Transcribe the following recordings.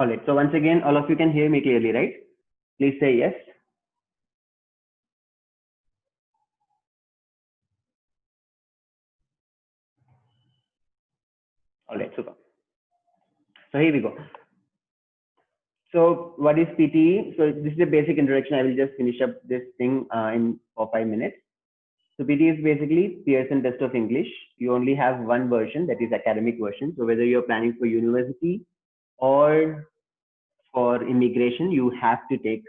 All right. So once again, all of you can hear me clearly, right? Please say yes. All right. Super. So here we go. So what is PTE? So this is a basic introduction. I will just finish up this thing in 5 minutes. So PTE is basically Pearson Test of English. You only have one version, that is academic version. So whether you're planning for university or for immigration, you have to take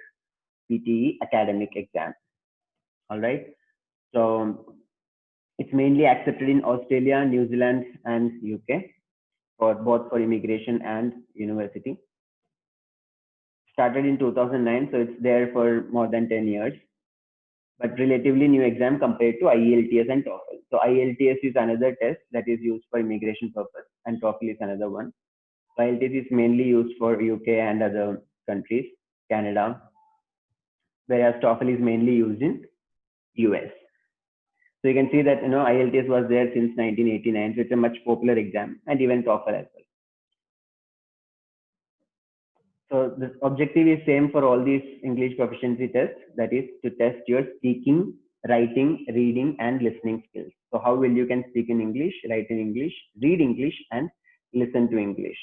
PTE academic exam. All right. So it's mainly accepted in Australia, New Zealand, and UK for both for immigration and university. Started in 2009, so it's there for more than 10 years. But relatively new exam compared to IELTS and TOEFL. So IELTS is another test that is used for immigration purpose, and TOEFL is another one. IELTS is mainly used for UK and other countries, Canada, whereas TOEFL is mainly used in US. So you can see that IELTS was there since 1989, so it's a much popular exam, and even TOEFL as well. So the objective is same for all these English proficiency tests, that is to test your speaking, writing, reading, and listening skills. So how well you can speak in English, write in English, read English, and listen to English.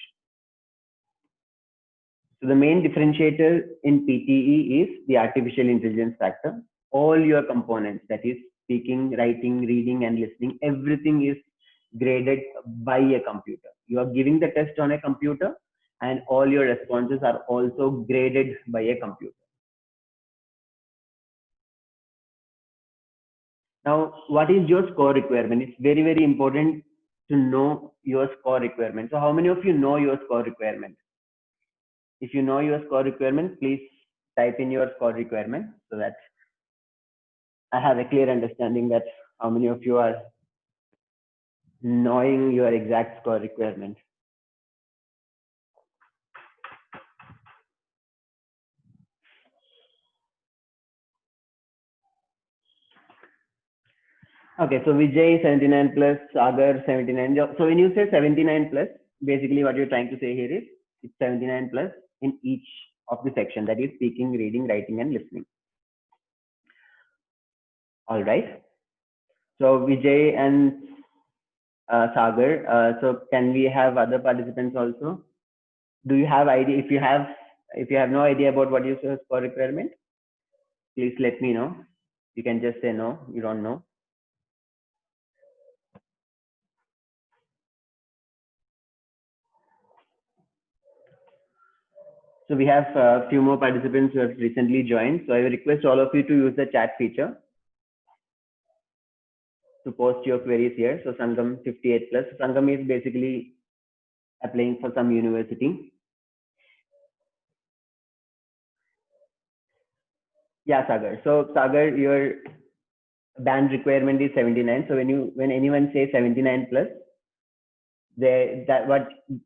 So the main differentiator in PTE is the artificial intelligence factor. All your components, that is speaking, writing, reading, and listening, everything is graded by a computer. You are giving the test on a computer, and all your responses are also graded by a computer. Now, what is your score requirement? It's very, very important to know your score requirement. So how many of you know your score requirement? If you know your score requirement, please type in your score requirement so that I have a clear understanding that how many of you are knowing your exact score requirement. Okay, so Vijay 79 plus, Sagar 79. So when you say 79 plus, basically what you're trying to say here is it's 79 plus in each of the section, that is speaking, reading, writing, and listening. All right. So Vijay and Sagar. So can we have other participants also? Do you have idea? If you have no idea about what is your score requirement, please let me know. You can just say no, you don't know. So we have a few more participants who have recently joined. So I will request all of you to use the chat feature to post your queries here. So Sangam 58 plus. Sangam is basically applying for some university. Yeah, Sagar. So Sagar, your band requirement is 79. So when anyone says 79 plus,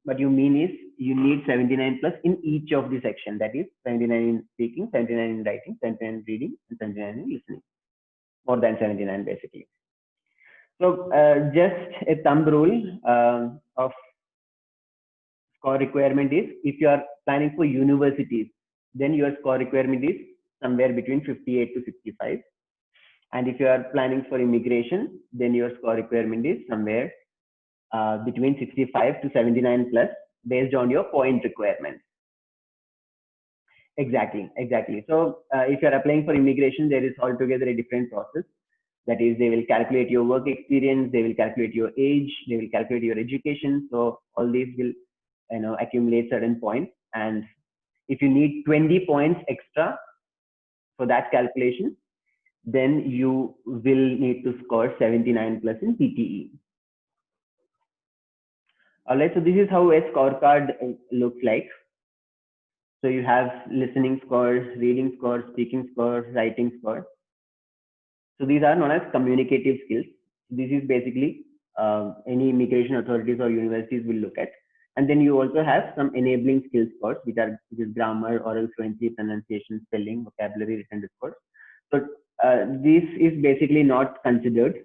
what you mean is you need 79 plus in each of the section. That is 79 in speaking, 79 in writing, 79 in reading, and 79 in listening. More than 79 basically. So just a thumb rule of score requirement is if you are planning for universities, then your score requirement is somewhere between 58 to 65. And if you are planning for immigration, then your score requirement is somewhere between 65 to 79 plus based on your point requirement. Exactly. So if you are applying for immigration, there is altogether a different process. That is, they will calculate your work experience, they will calculate your age, they will calculate your education. So all these will accumulate certain points. And if you need 20 points extra for that calculation, then you will need to score 79 plus in PTE. All right, so this is how a scorecard looks like. So you have listening scores, reading scores, speaking scores, writing scores. So these are known as communicative skills. This is basically any immigration authorities or universities will look at. And then you also have some enabling skills scores, which is grammar, oral fluency, pronunciation, spelling, vocabulary, written discourse. So this is basically not considered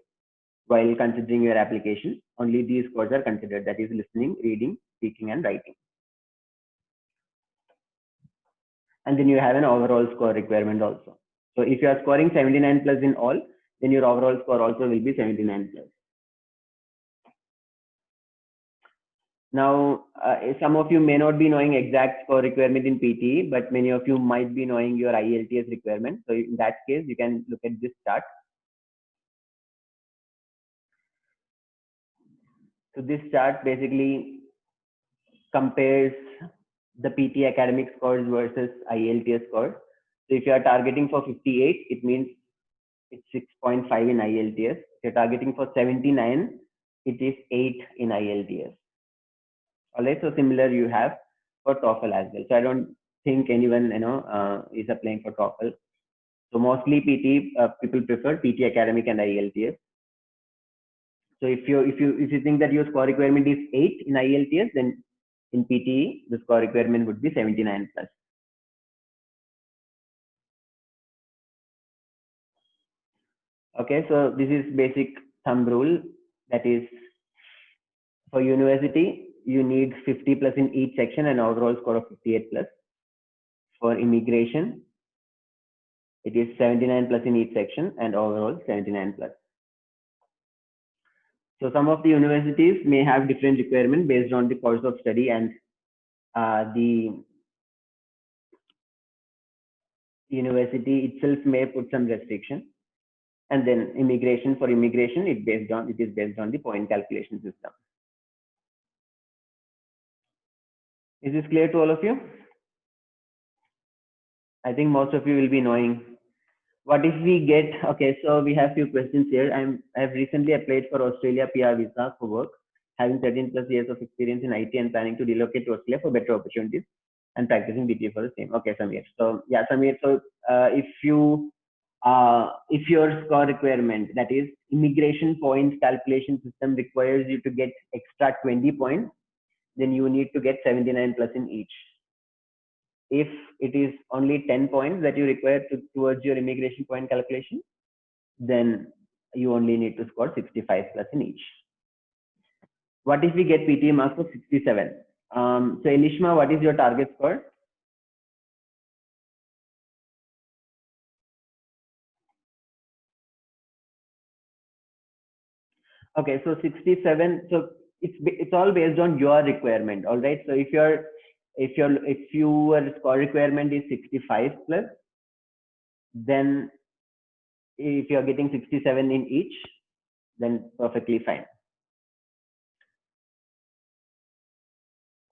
while considering your application. Only these scores are considered, that is listening, reading, speaking, and writing. and then you have an overall score requirement also. So if you are scoring 79 plus in all, then your overall score also will be 79 plus. Now, some of you may not be knowing exact score requirement in PTE, but many of you might be knowing your IELTS requirement. So in that case, you can look at this chart. So this chart basically compares the PT academic scores versus IELTS scores. So if you are targeting for 58, it means it's 6.5 in IELTS. If you're targeting for 79, it is 8 in IELTS. All right, so similar you have for TOEFL as well. So I don't think anyone is applying for TOEFL. So mostly PT people prefer PT academic and IELTS. So if you think that your score requirement is 8 in IELTS, then in PTE the score requirement would be 79 plus. Okay, so this is basic thumb rule. That is, for university, you need 50 plus in each section and overall score of 58 plus. For immigration, it is 79 plus in each section and overall 79 plus. So some of the universities may have different requirements based on the course of study, and the university itself may put some restriction. And then for immigration, it is based on the point calculation system. Is this clear to all of you? I think most of you will be knowing. What if we get, okay, so we have few questions here. I have recently applied for Australia PR visa for work, having 13 plus years of experience in IT and planning to relocate to Australia for better opportunities and practicing BT for the same. Okay, Samir. So yeah, Samir, so if your score requirement, that is immigration points calculation system, requires you to get extra 20 points, then you need to get 79 plus in each. If it is only 10 points that you require towards your immigration point calculation, then you only need to score 65 plus in each. What if we get PTE marks of 67? So Elishma, what is your target score? Okay, so 67. So it's all based on your requirement. All right. So if your score requirement is 65 plus, then if you're getting 67 in each, then perfectly fine.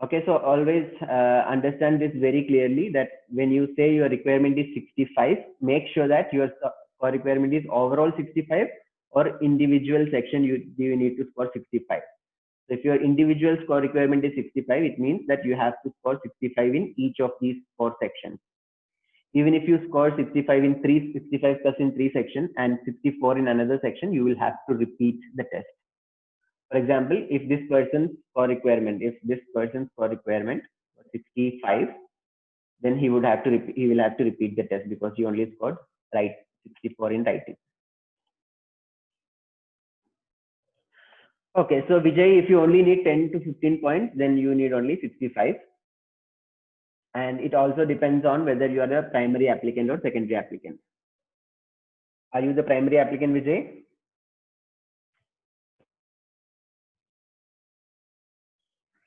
Okay, so always understand this very clearly, that when you say your requirement is 65, make sure that your score requirement is overall 65, or individual section you need to score 65. So if your individual score requirement is 65, it means that you have to score 65 in each of these 4 sections. Even if you score 65 plus in 3 sections and 64 in another section, you will have to repeat the test. For example, if this person's score requirement was 65, then he will have to repeat the test because he only scored 64 in writing. Okay, so Vijay, if you only need 10 to 15 points, then you need only 65. And it also depends on whether you are a primary applicant or secondary applicant. Are you the primary applicant, Vijay?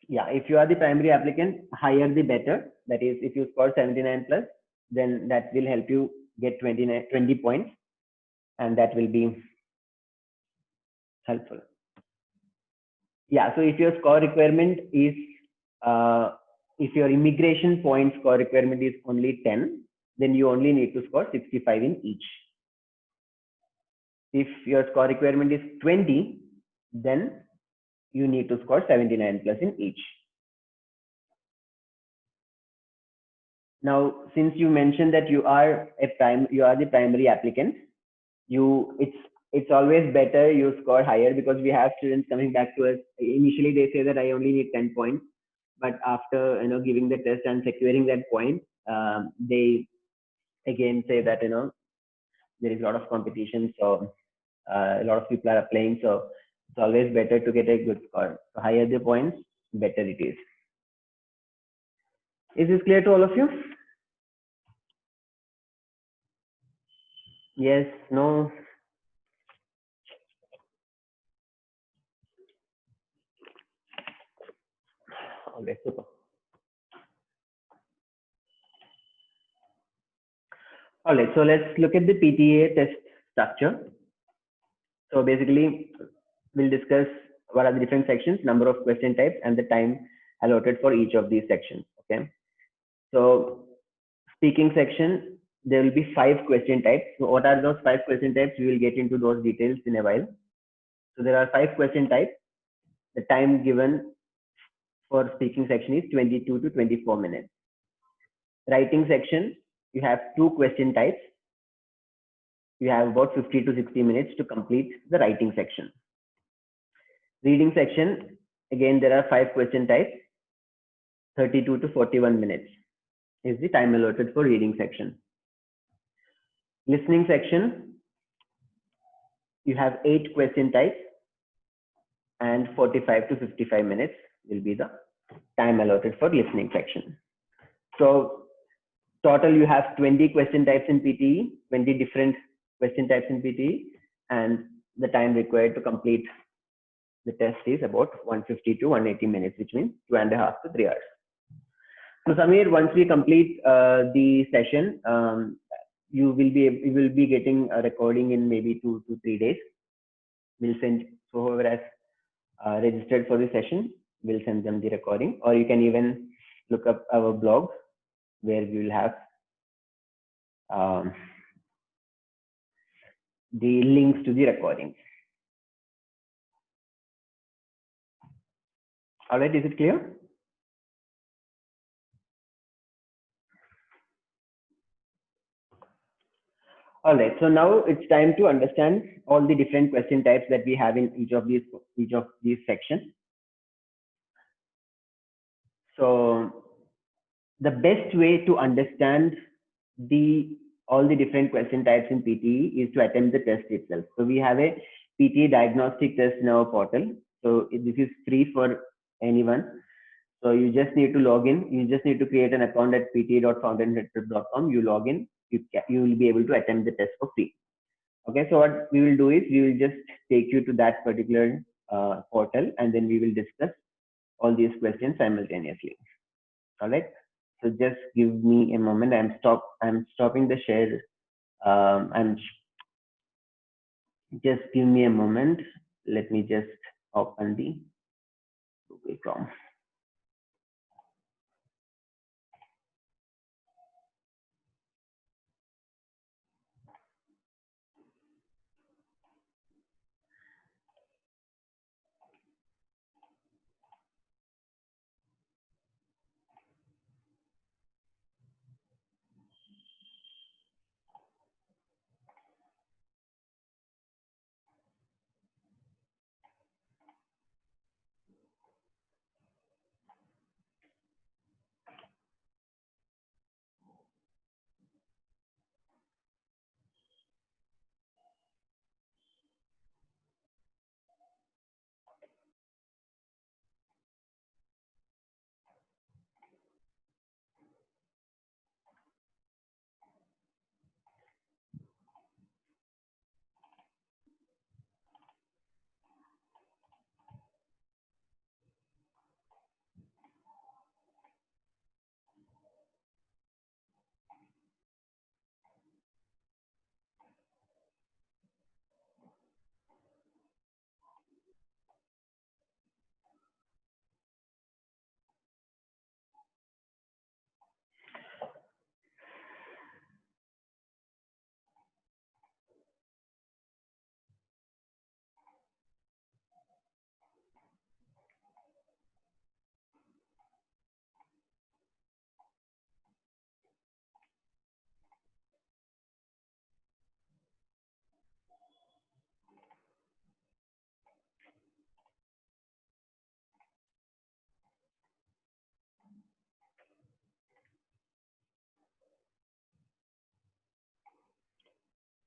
Yeah, if you are the primary applicant, higher the better. That is, if you score 79 plus, then that will help you get 20 points, and that will be helpful. Yeah, so if your score requirement is, if your immigration point score requirement is only 10, then you only need to score 65 in each. If your score requirement is 20, then you need to score 79 plus in each. Now, since you mentioned that you are the primary applicant, it's always better you score higher, because we have students coming back to us. Initially, they say that I only need 10 points, but after giving the test and securing that point, they again say that there is a lot of competition, so a lot of people are applying, so it's always better to get a good score. So higher the points, better it is. Is this clear to all of you? Yes, no. Okay, super. All right, so let's look at the PTA test structure. So basically, we'll discuss what are the different sections, number of question types, and the time allotted for each of these sections. Okay. So speaking section, there will be 5 question types. So what are those 5 question types? We will get into those details in a while. So there are 5 question types. The time given for speaking section is 22 to 24 minutes. Writing section, you have 2 question types. You have about 50 to 60 minutes to complete the writing section. Reading section, again, there are 5 question types. 32 to 41 minutes is the time allotted for reading section. Listening section, you have 8 question types and 45 to 55 minutes will be the time allotted for listening section. So total you have 20 question types in PTE, 20 different question types in PTE, and the time required to complete the test is about 150 to 180 minutes, which means 2.5 to 3 hours. So Samir, once we complete the session, you will be getting a recording in maybe 2 to 3 days. We'll send, so whoever has registered for the session, we'll send them the recording, or you can even look up our blog where we will have the links to the recordings. All right, is it clear? All right, so now it's time to understand all the different question types that we have in each of these sections. So the best way to understand all the different question types in PTE is to attempt the test itself. So we have a PTE diagnostic test in our portal. So this is free for anyone. So you just need to log in. You just need to create an account at pte.fountainheadprep.com. You log in. You will be able to attempt the test for free. Okay. So what we will do is we will just take you to that particular portal, and then we will discuss all these questions simultaneously. All right. So just give me a moment. I'm stopping the share. Just give me a moment. Let me just open the Google Chrome.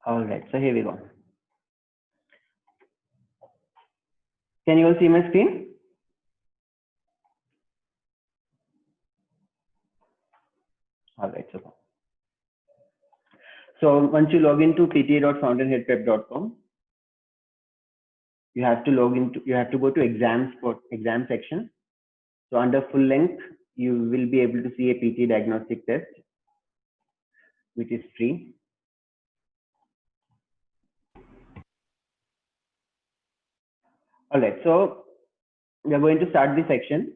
All right, so here we go. Can you all see my screen? All right, So once you log into pta.fountainheadprep.com, you have to go to exam section. So under full length, you will be able to see a PT diagnostic test, which is free. All right, so we are going to start the section.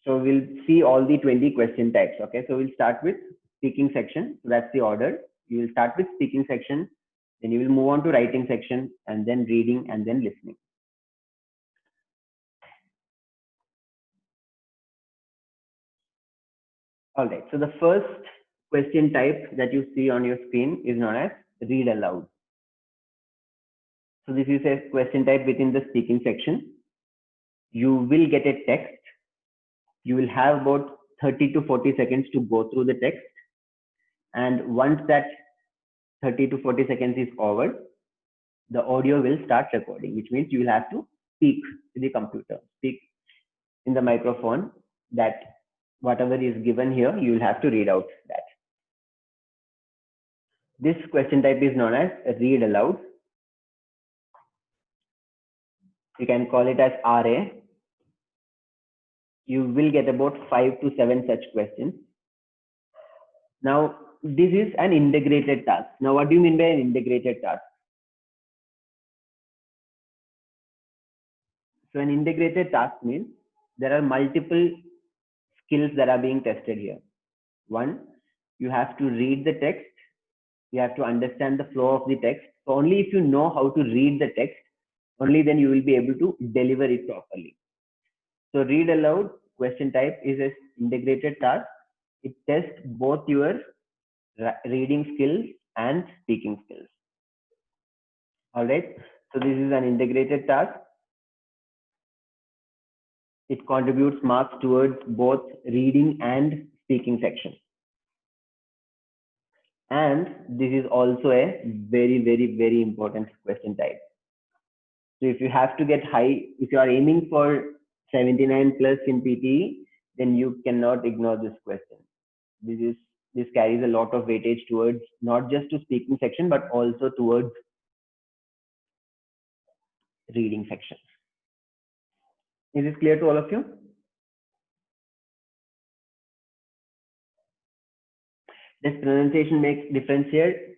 So we'll see all the 20 question types. Okay, so we'll start with speaking section. So that's the order. You will start with speaking section, then you will move on to writing section, and then reading, and then listening. All right, so the first question type that you see on your screen is known as read aloud. So this is a question type within the speaking section. You will get a text. You will have about 30 to 40 seconds to go through the text. And once that 30 to 40 seconds is over, the audio will start recording, which means you will have to speak to the computer, speak in the microphone, that whatever is given here, you will have to read out that. This question type is known as read aloud. You can call it as RA. You will get about 5 to 7 such questions. Now, this is an integrated task. Now, what do you mean by an integrated task? So an integrated task means there are multiple skills that are being tested here. One, you have to read the text. You have to understand the flow of the text. So only if you know how to read the text, only then you will be able to deliver it properly. So read aloud question type is an integrated task. It tests both your reading skills and speaking skills. All right. So this is an integrated task. It contributes marks towards both reading and speaking section. And this is also a very, very, very important question type. So if you have to get high, if you are aiming for 79 plus in PTE, then you cannot ignore this question. This carries a lot of weightage towards not just to speaking section, but also towards reading section. Is this clear to all of you? Does pronunciation make difference here?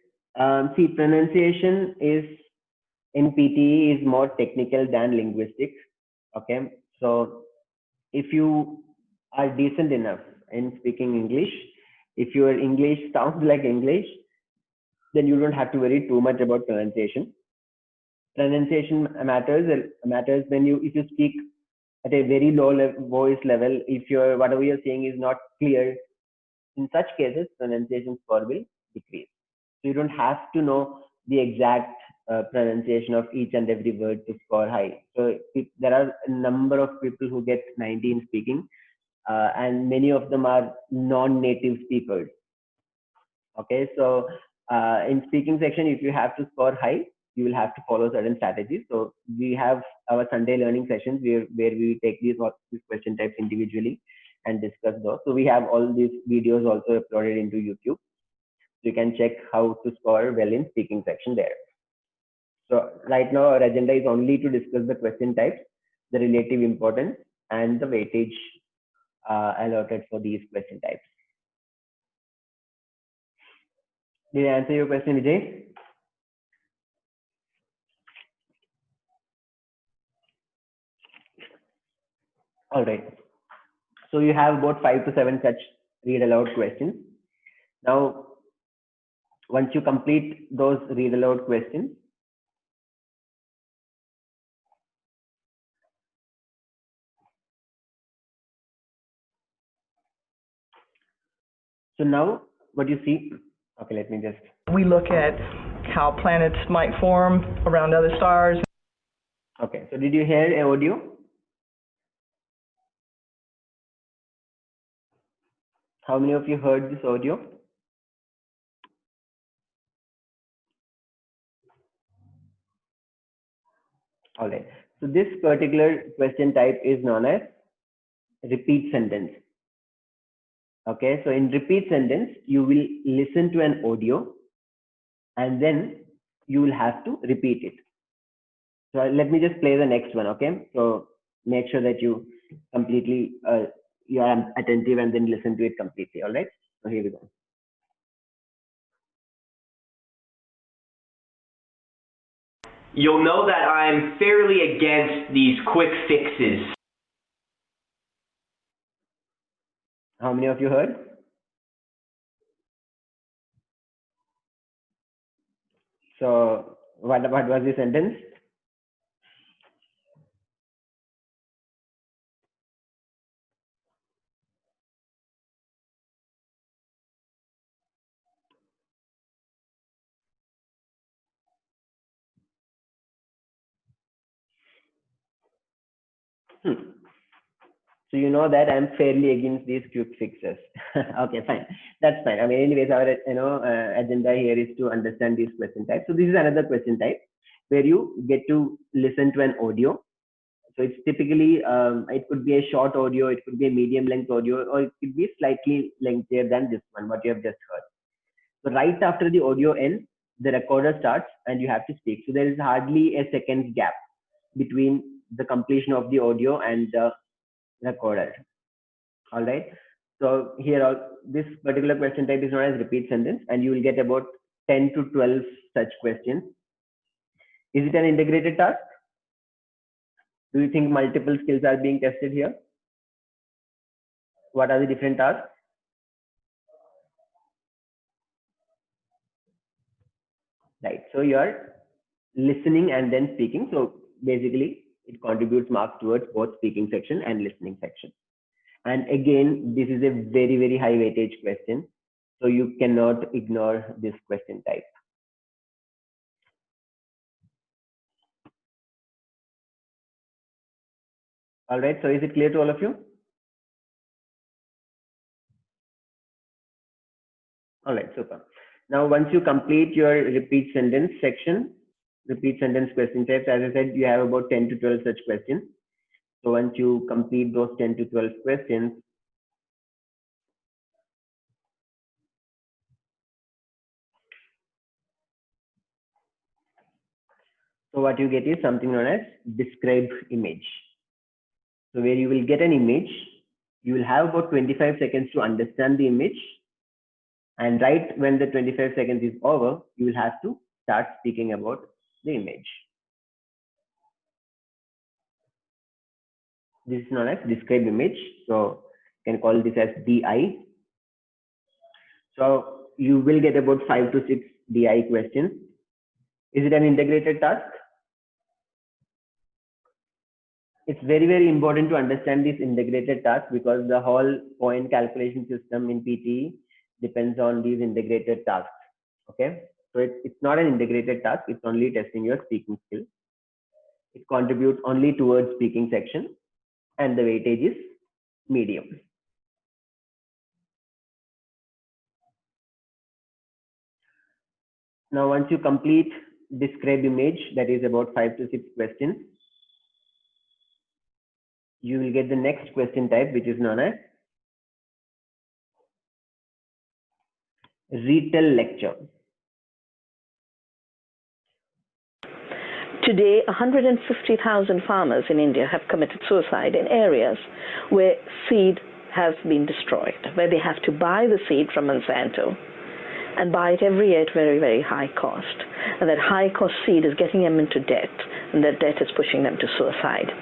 See, pronunciation is in PTE is more technical than linguistic. Okay, so if you are decent enough in speaking English, if your English sounds like English, then you don't have to worry too much about pronunciation. Pronunciation matters when if you speak at a very low voice level, if whatever you're saying is not clear. In such cases, pronunciation score will decrease. So you don't have to know the exact pronunciation of each and every word to score high. So there are a number of people who get 90 in speaking, and many of them are non-native speakers. Okay, so in speaking section, if you have to score high, you will have to follow certain strategies. So we have our Sunday learning sessions where we take these question types individually and discuss those. So we have all these videos also uploaded into YouTube. So you can check how to score well in speaking section there. So right now our agenda is only to discuss the question types, the relative importance, and the weightage allotted for these question types. Did I answer your question, Vijay? All right. So you have about 5 to 7 such read aloud questions. Now, once you complete those read aloud questions, so now what you see, okay, let me just. We look at how planets might form around other stars. Okay, so did you hear an audio? How many of you heard this audio? All right. So this particular question type is known as repeat sentence. Okay, so in repeat sentence, you will listen to an audio and then you will have to repeat it. So let me just play the next one, okay? So make sure that you completely, you are attentive and then listen to it completely, all right? So here we go. You'll know that I'm fairly against these quick fixes. How many of you heard? So what was the sentence? So you know that I'm fairly against these quick fixes. Okay, fine. That's fine. I mean, anyways, our agenda here is to understand these question types. So this is another question type where you get to listen to an audio. So it's typically, it could be a short audio, it could be a medium length audio, or it could be slightly lengthier than this one, what you have just heard. So right after the audio ends, the recorder starts and you have to speak. So there is hardly a second's gap between the completion of the audio and the recorder. All right. So here, this particular question type is known as repeat sentence, and you will get about 10 to 12 such questions. Is it an integrated task? Do you think multiple skills are being tested here? What are the different tasks? Right. So you are listening and then speaking. So basically, it contributes marks towards both speaking section and listening section. And again, this is a very, very high weightage question. So you cannot ignore this question type. All right. So is it clear to all of you? All right, super. Now, once you complete your repeat sentence section, repeat sentence question types, as I said, you have about 10 to 12 such questions. So once you complete those 10 to 12 questions, so what you get is something known as describe image. So where you will get an image, you will have about 25 seconds to understand the image. And right when the 25 seconds is over, you will have to start speaking about the image. This is known as describe image. So you can call this as DI. So you will get about 5 to 6 DI questions. Is it an integrated task? It's very, very important to understand this integrated task because the whole point calculation system in PTE depends on these integrated tasks. Okay, so it's not an integrated task. It's only testing your speaking skill. It contributes only towards speaking section, and the weightage is medium. Now, once you complete describe image, that is about 5 to 6 questions, you will get the next question type, which is known as retell lecture. Today, 150,000 farmers in India have committed suicide in areas where seed has been destroyed, where they have to buy the seed from Monsanto and buy it every year at very, very high cost. And that high cost seed is getting them into debt, and that debt is pushing them to suicide.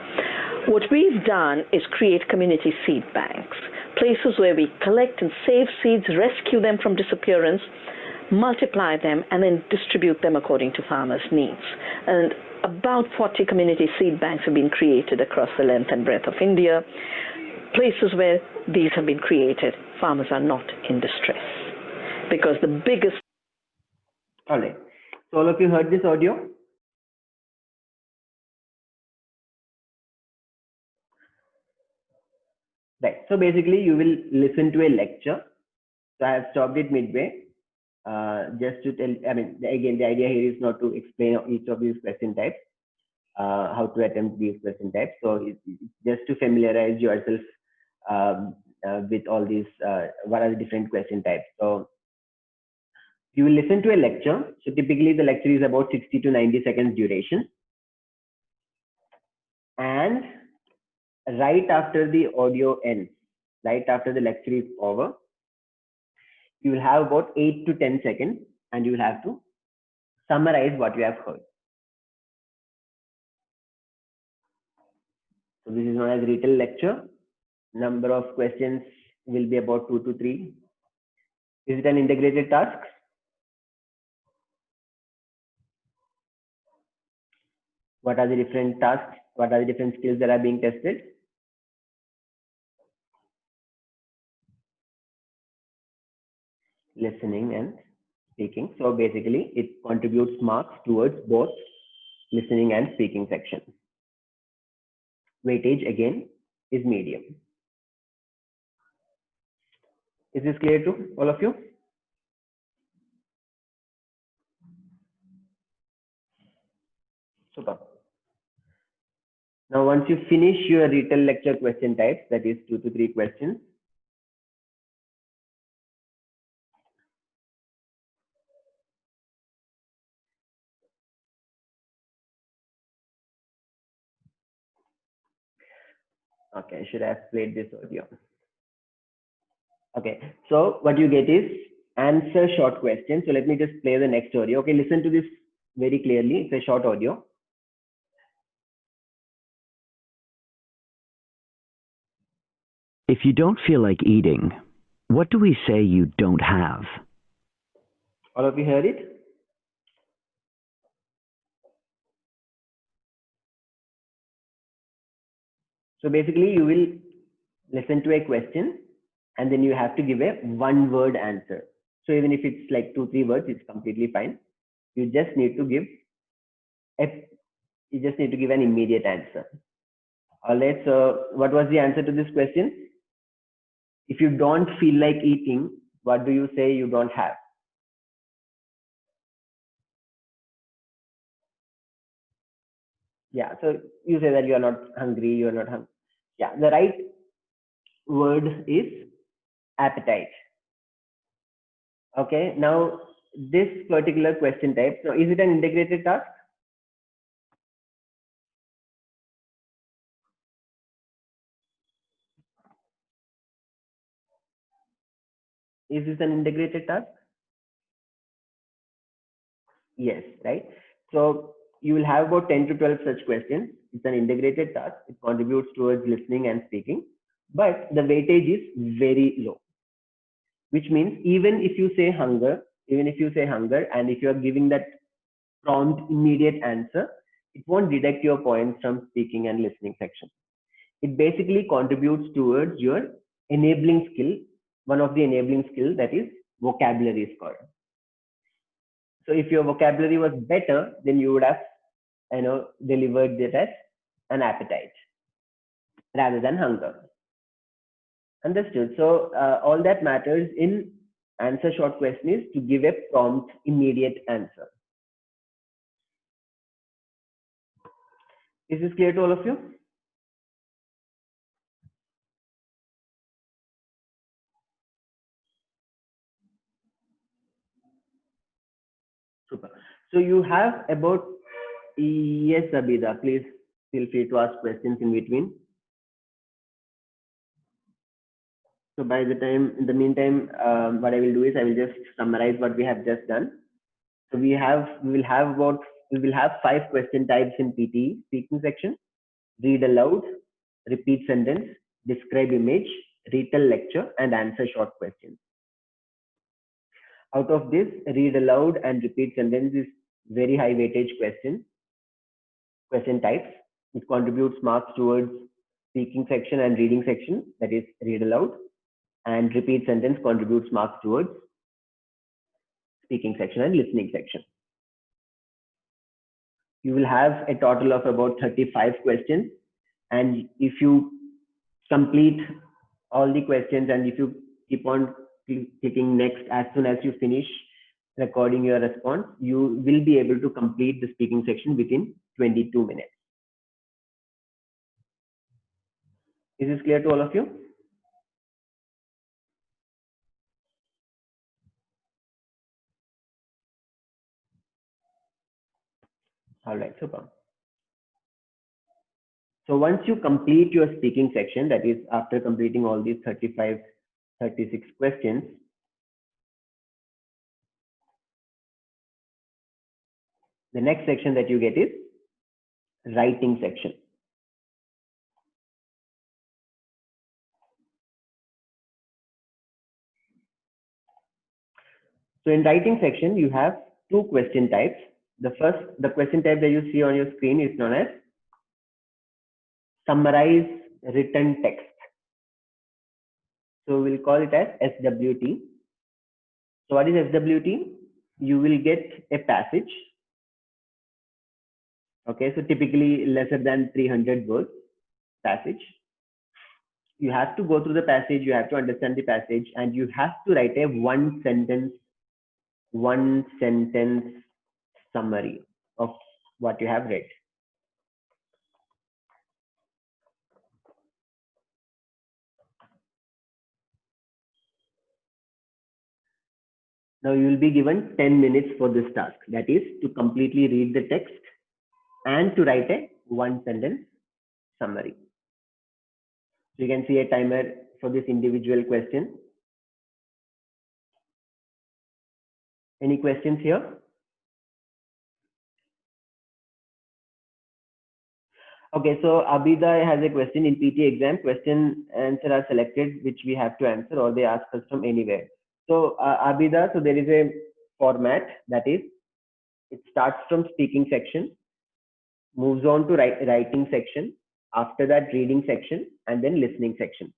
What we've done is create community seed banks, places where we collect and save seeds, rescue them from disappearance, multiply them, and then distribute them according to farmers' needs. And about 40 community seed banks have been created across the length and breadth of India. Places where these have been created, farmers are not in distress. Because the biggest... All right. So all of you heard this audio? Right. So basically you will listen to a lecture. So I have stopped it midway. Just to tell, I mean, again, the idea here is not to explain each of these question types, how to attempt these question types. So it's just to familiarize yourself with all these, what are the different question types. So You will listen to a lecture. So typically the lecture is about 60 to 90 seconds duration. And right after the audio ends, right after the lecture is over, you will have about 8 to 10 seconds and you will have to summarize what you have heard. So this is known as retail lecture. Number of questions will be about 2 to 3. Is it an integrated task? What are the different tasks? What are the different skills that are being tested? Listening and speaking. So basically it contributes marks towards both listening and speaking section. Weightage again is medium. Is this clear to all of you? Super. Now once you finish your retail lecture question types, that is 2 to 3 questions, okay, I should have played this audio. Okay, so what you get is answer short question. So let me just play the next audio. Okay, listen to this very clearly. It's a short audio. If you don't feel like eating, what do we say you don't have? All of you heard it? So basically you will listen to a question and then you have to give a one-word answer. So even if it's like 2-3 words, it's completely fine. You just need to give an immediate answer. All right, so what was the answer to this question? If you don't feel like eating, what do you say you don't have? Yeah, so you say that you are not hungry, you are not hungry. Yeah, the right word is appetite. Okay, now this particular question type, so is it an integrated task? Is this an integrated task? Yes, right? So you will have about 10 to 12 such questions. It's an integrated task. It contributes towards listening and speaking, but the weightage is very low, which means even if you say hunger, and if you are giving that prompt immediate answer, it won't deduct your points from speaking and listening section. It basically contributes towards your enabling skill, one of the enabling skills, that is vocabulary score. So if your vocabulary was better, then you would have delivered it as an appetite rather than hunger. Understood? So all that matters in answer short question is to give a prompt immediate answer. Is this clear to all of you? Super. So you have about, yes, Abida, please feel free to ask questions in between. So in the meantime, what I will do is I will just summarize what we have just done. So we will have 5 question types in PTE speaking section: read aloud, repeat sentence, describe image, retell lecture, and answer short questions. Out of this, read aloud and repeat sentence is very high weightage question types. It contributes marks towards speaking section and reading section, that is read aloud, and repeat sentence contributes marks towards speaking section and listening section. You will have a total of about 35 questions, and if you complete all the questions and if you keep on clicking next as soon as you finish recording your response, you will be able to complete the speaking section within 22 minutes. Is this clear to all of you? All right, super. So once you complete your speaking section, that is after completing all these 35, 36 questions, the next section that you get is writing section. So in writing section, you have two question types. The question type that you see on your screen is known as summarize written text. So we'll call it as SWT. So what is SWT? You will get a passage. Okay, so typically lesser than 300 words passage. You have to go through the passage, you have to understand the passage, and you have to write a one sentence summary of what you have read. Now you will be given 10 minutes for this task. That is to completely read the text and to write a one sentence summary. So you can see a timer for this individual question. Any questions here? Okay, so Abida has a question. In PT exam, question answer are selected which we have to answer, or they ask us from anywhere. So Abida, so there is a format, that is it starts from speaking section, moves on to writing section, after that reading section, and then listening section.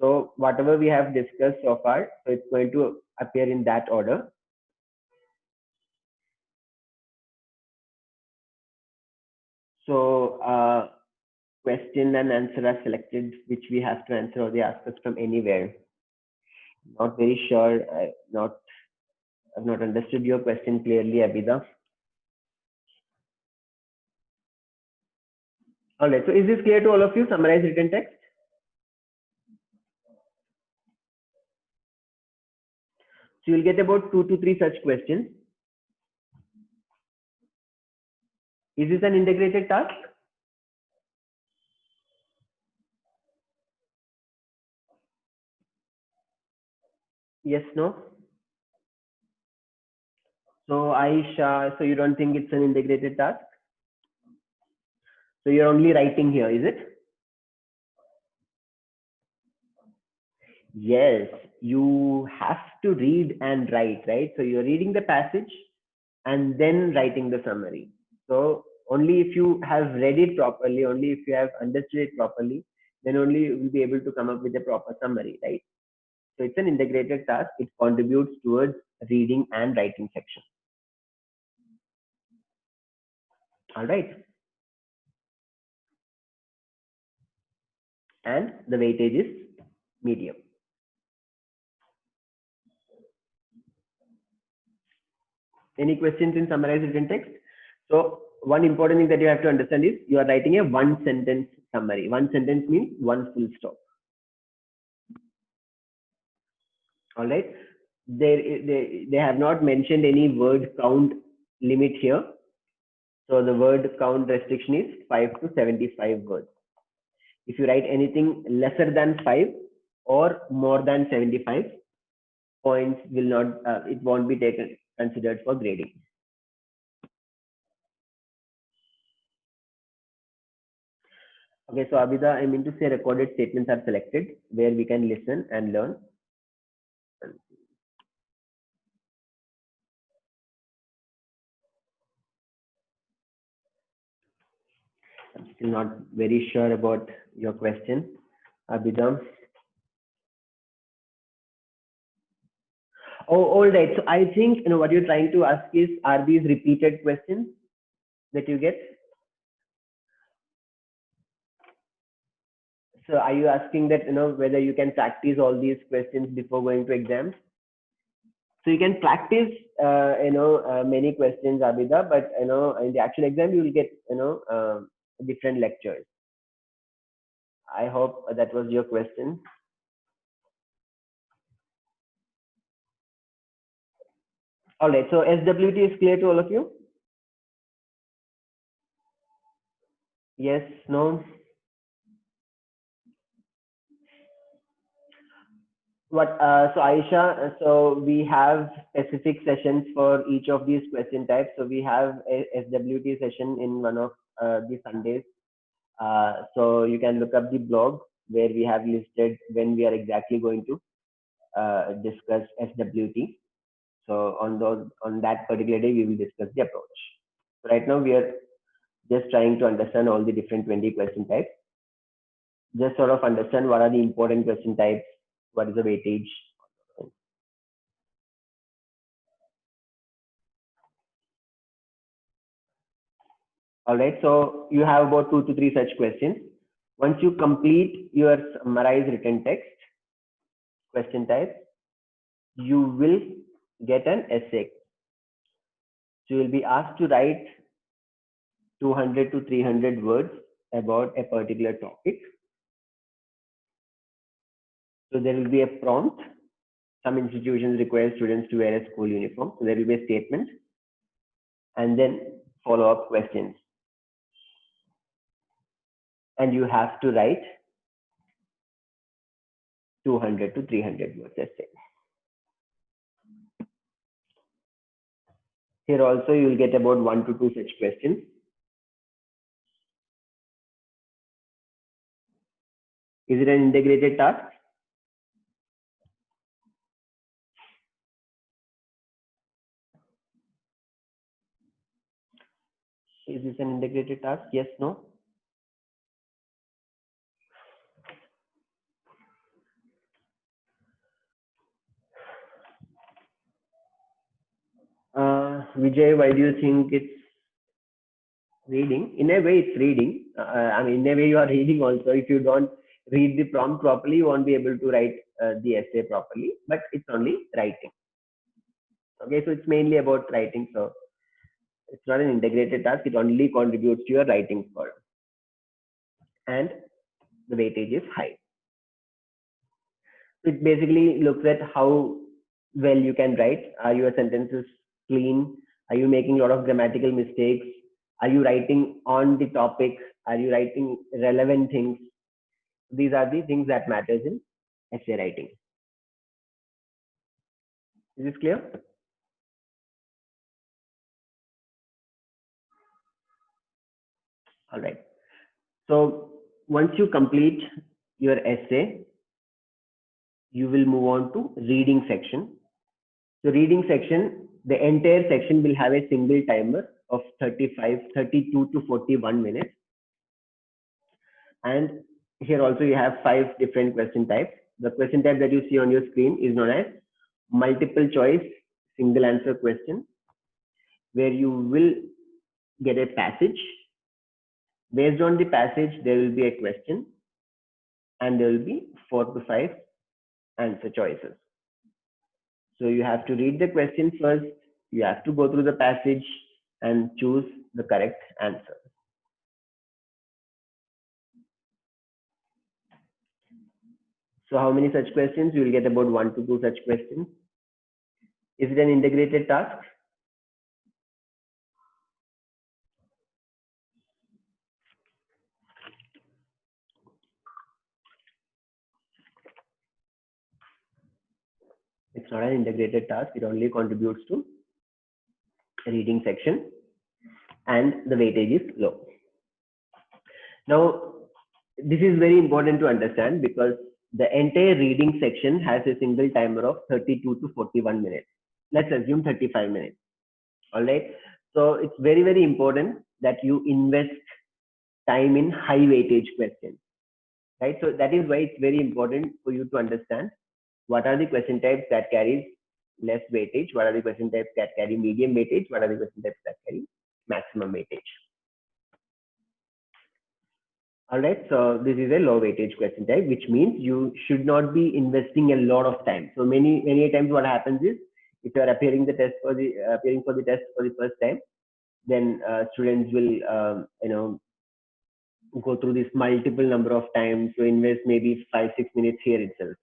So whatever we have discussed so far, so it's going to appear in that order. So question and answer are selected which we have to answer, or they ask us from anywhere. Not very sure. I've not understood your question clearly, Abida. All right. So is this clear to all of you? Summarize written text. So you'll get about 2 to 3 such questions. Is this an integrated task? Yes, no? So Aisha, so you don't think it's an integrated task? So you're only writing here, is it? Yes, you have to read and write, right? So you're reading the passage and then writing the summary. So only if you have read it properly, only if you have understood it properly, then only you will be able to come up with a proper summary, right? So it's an integrated task. It contributes towards reading and writing section. All right. And the weightage is medium. Any questions in summarized written text? So one important thing that you have to understand is you are writing a one sentence summary. One sentence means one full stop. All right. They have not mentioned any word count limit here. So the word count restriction is 5 to 75 words. If you write anything lesser than 5 or more than 75, points will not, it won't be considered for grading. Okay, so Abida, I mean to say recorded statements are selected where we can listen and learn. I'm still not very sure about your question, Abida. Oh, all right. So I think what you're trying to ask is, are these repeated questions that you get? So are you asking that whether you can practice all these questions before going to exams? So you can practice many questions, Abida, but in the actual exam you will get different lectures. I hope that was your question. All right. So SWT is clear to all of you? Yes, no. So Aisha, so we have specific sessions for each of these question types. So we have a SWT session in one of the Sundays. So you can look up the blog where we have listed when we are exactly going to discuss SWT. So on that particular day, we will discuss the approach. So right now we are just trying to understand all the different 20 question types. Just sort of understand what are the important question types, what is the weightage. All right, so you have about 2 to 3 such questions. Once you complete your summarized written text question type, you will get an essay. So you will be asked to write 200 to 300 words about a particular topic. So there will be a prompt. Some institutions require students to wear a school uniform. So there will be a statement and then follow-up questions. And you have to write 200 to 300 words essay. Here also you will get about 1 to 2 such questions. Is it an integrated task? Is this an integrated task? Yes, no? Vijay, why do you think it's reading? In a way, it's reading. I mean, in a way, you are reading also. If you don't read the prompt properly, you won't be able to write the essay properly, but it's only writing. Okay, so it's mainly about writing. So it's not an integrated task. It only contributes to your writing score. And the weightage is high. It basically looks at how well you can write. Are your sentences clean? Are you making a lot of grammatical mistakes? Are you writing on the topic? Are you writing relevant things? These are the things that matters in essay writing. Is this clear? All right. So once you complete your essay, you will move on to reading section. So reading section, the entire section will have a single timer of 32 to 41 minutes. And here also you have 5 different question types. The question type that you see on your screen is known as multiple choice single answer question, where you will get a passage. Based on the passage, there will be a question and there will be 4 to 5 answer choices. So you have to read the question first, you have to go through the passage and choose the correct answer. So how many such questions? You will get about 1 to 2 such questions. Is it an integrated task? It's not an integrated task. It only contributes to reading section and the weightage is low. Now, this is very important to understand because the entire reading section has a single timer of 32 to 41 minutes. Let's assume 35 minutes. All right. So it's very, very important that you invest time in high weightage questions. Right. So that is why it's very important for you to understand what are the question types that carries less weightage, what are the question types that carry medium weightage, what are the question types that carry maximum weightage. All right, so this is a low weightage question type, which means you should not be investing a lot of time. So many times what happens is, if you are appearing for the test for the first time, then students will go through this multiple number of times. So invest maybe 5-6 minutes here itself.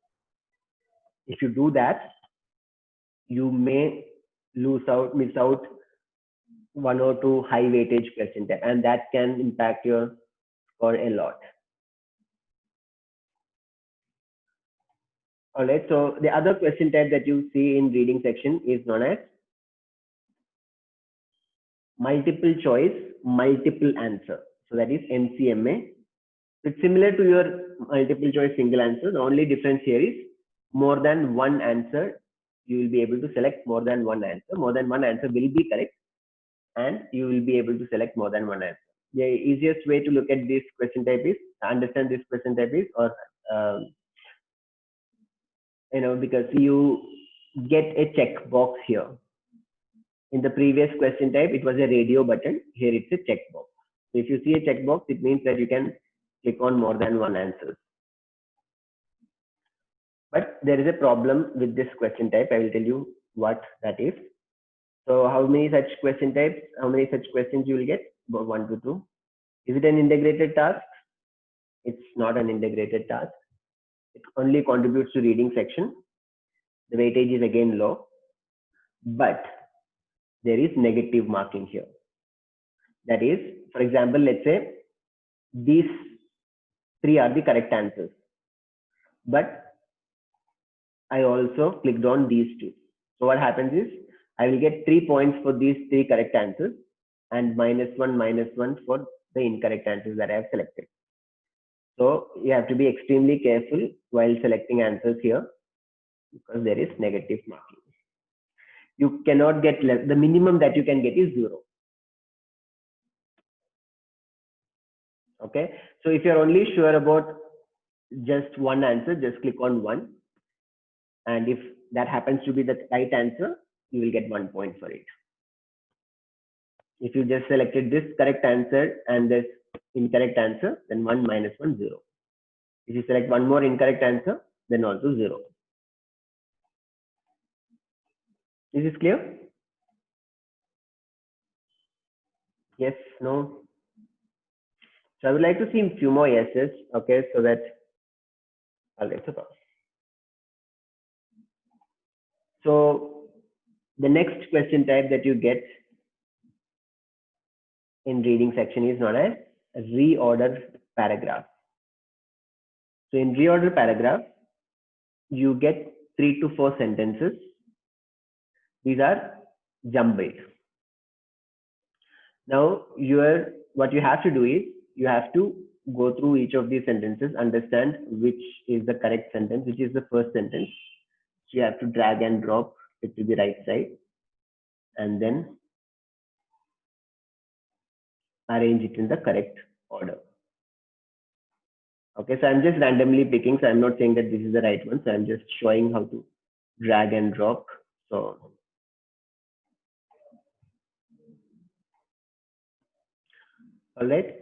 If you do that, you may miss out 1 or 2 high weightage question type, and that can impact your score a lot. All right, so the other question type that you see in reading section is known as multiple choice, multiple answer. So that is MCMA. It's similar to your multiple choice single answer. The only difference here is more than one answer. You will be able to select more than one answer. More than one answer will be correct, and you will be able to select more than one answer. The easiest way to look at this question type is understand this question type is, or because you get a check box here. In the previous question type, it was a radio button. Here it's a check box. So if you see a check box, it means that you can click on more than one answer. But there is a problem with this question type. I will tell you what that is. So how many such question types, how many such questions you will get? About 1 to 2. Is it an integrated task? It's not an integrated task. It only contributes to reading section. The weightage is again low, but there is negative marking here. That is, for example, let's say these 3 are the correct answers, but I also clicked on these 2. So what happens is I will get 3 points for these 3 correct answers and -1 for the incorrect answers that I have selected. So you have to be extremely careful while selecting answers here because there is negative marking. You cannot get less. The minimum that you can get is 0. Okay. So if you're only sure about just one answer, just click on 1. And if that happens to be the right answer, you will get 1 point for it. If you just selected this correct answer and this incorrect answer, then 1 minus 1, 0. If you select one more incorrect answer, then also 0. Is this clear? Yes, no? So I would like to see a few more yeses, okay, so that I'll get to pass. So the next question type that you get in reading section is known as reorder paragraph. So in reorder paragraph, you get 3 to 4 sentences. These are jumbled. Now what you have to do is you have to go through each of these sentences, understand which is the correct sentence, which is the first sentence. So you have to drag and drop it to the right side and then arrange it in the correct order. Okay, so I'm just randomly picking, so I'm not saying that this is the right one. So I'm just showing how to drag and drop. So all right.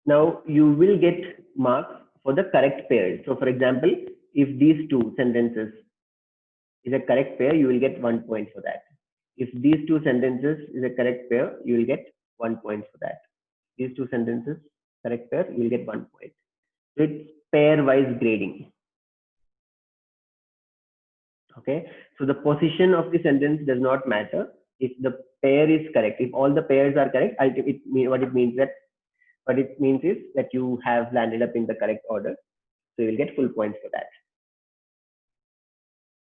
Now you will get marks for the correct pairs. So for example, if these 2 sentences is a correct pair, you will get 1 point for that. If these 2 sentences is a correct pair, you will get 1 point for that. These 2 sentences, correct pair, you will get 1 point. So it's pair-wise grading. Okay, so the position of the sentence does not matter if the pair is correct. If all the pairs are correct, what it means is that you have landed up in the correct order. So you will get full points for that.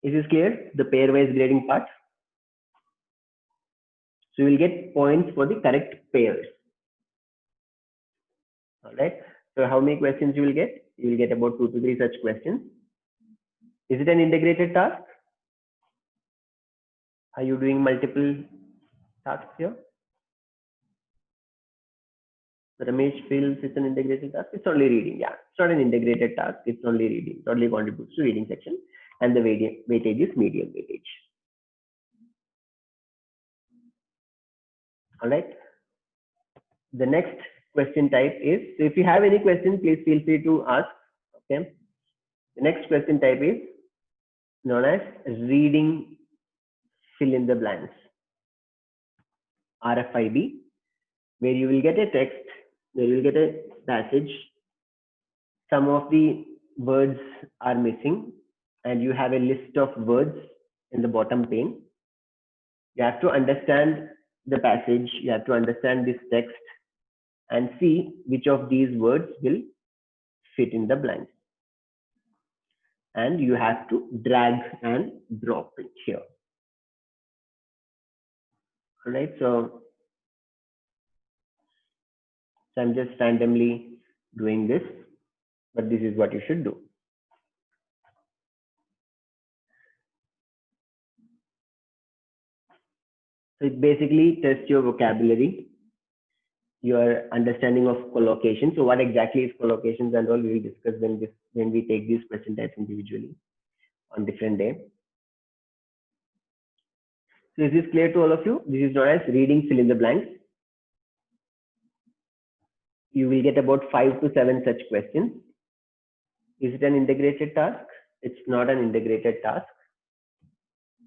Is this clear? The pair-wise grading part. So you will get points for the correct pairs. All right. So how many questions you will get? You will get about 2 to 3 such questions. Is it an integrated task? Are you doing multiple tasks here? Ramesh feels it's an integrated task. It's only reading. Yeah, it's not an integrated task. It's only reading. It only contributes to reading section, and the weightage is medium weightage. All right. The next question type is, so if you have any questions, please feel free to ask. Okay. The next question type is known as reading fill in the blanks, RFIB, where you will get a text, where you will get a passage. Some of the words are missing, and you have a list of words in the bottom pane. You have to understand the passage, you have to understand this text and see which of these words will fit in the blanks. And you have to drag and drop it here. All right, so I'm just randomly doing this, but this is what you should do. So it basically tests your vocabulary, your understanding of collocation. So what exactly is collocations and all, we will discuss when we take these question types individually on different day. So is this clear to all of you? This is known as reading fill in the blanks. You will get about 5 to 7 such questions. Is it an integrated task? It's not an integrated task.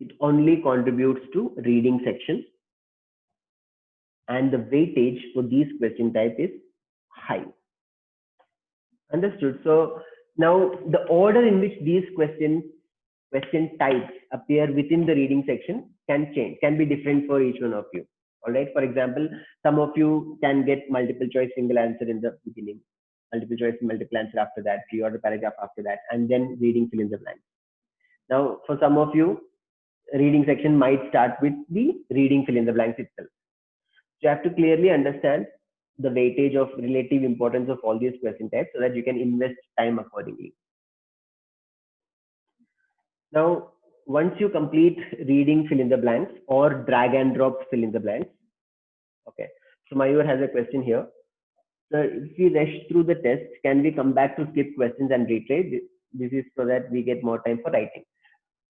It only contributes to reading section. And the weightage for these question type is high. Understood? So now the order in which these question types appear within the reading section can change, can be different for each one of you. All right. For example, some of you can get multiple choice single answer in the beginning, multiple choice multiple answer after that, pre-order paragraph after that, and then reading fill in the blanks. Now, for some of you, reading section might start with the reading fill in the blanks itself. So you have to clearly understand the weightage of relative importance of all these question types so that you can invest time accordingly. Now, once you complete reading fill in the blanks or drag and drop fill in the blanks, okay. So Mayur has a question here. So if we rush through the test, can we come back to skip questions and retry? This is so that we get more time for writing.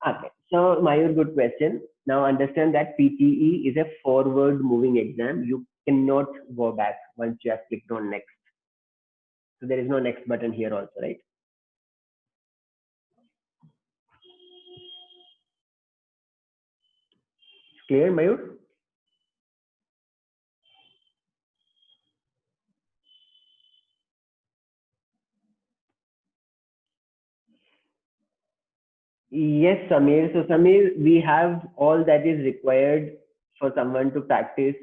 Okay. So Mayur, good question. Now understand that PTE is a forward moving exam. You cannot go back once you have clicked on next. So there is no next button here also, right? Clear, Mayur? Yes, Samir. So Samir, we have all that is required for someone to practice,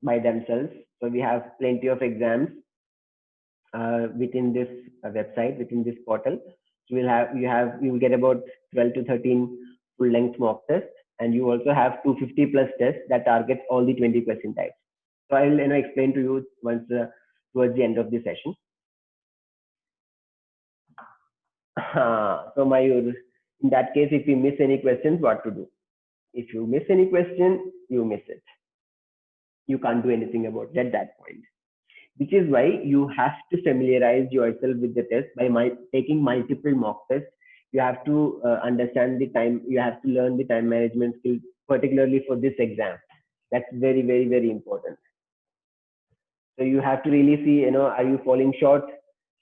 by themselves. So we have plenty of exams within this website, within this portal. So you will get about 12 to 13 full length mock tests, and you also have 250 plus tests that target all the 20 question types. So I will explain to you once towards the end of the session. So Mayur, in that case, if you miss any questions, what to do? If you miss any question, you miss it. You can't do anything about it at that point. Which is why you have to familiarize yourself with the test by taking multiple mock tests. You have to understand the time. You have to learn the time management skills, particularly for this exam. That's very, very, very important. So you have to really see, are you falling short,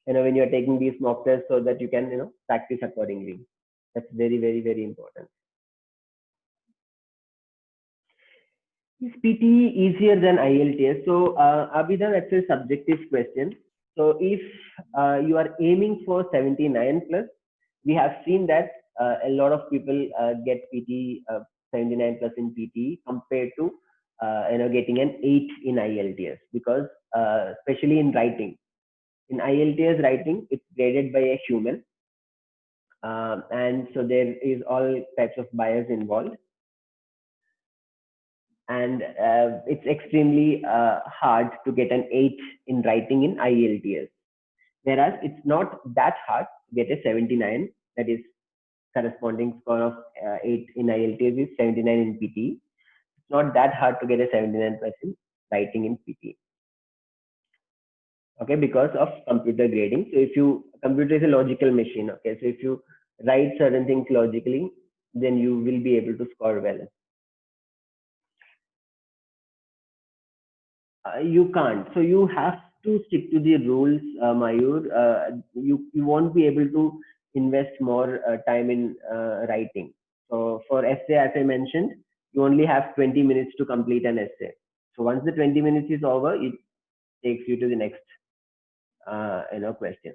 when you're taking these mock tests, so that you can, practice accordingly. That's very, very, very important. Is PTE easier than IELTS? So Abhida, that's a subjective question. So if you are aiming for 79 plus, we have seen that a lot of people get PT 79 plus in PT compared to getting an 8 in IELTS, because especially in writing. In IELTS writing, it's graded by a human, and so there is all types of bias involved. And it's extremely hard to get an 8 in writing in IELTS. Whereas it's not that hard to get a 79, that is corresponding score of 8 in IELTS is 79 in PT. It's not that hard to get a 79% writing in PT. Okay, because of computer grading. So computer is a logical machine. Okay, so if you write certain things logically, then you will be able to score well. You can't. So you have to stick to the rules, Mayur. You won't be able to invest more time in writing. So for essay, as I mentioned, you only have 20 minutes to complete an essay. So once the 20 minutes is over, it takes you to the next, question.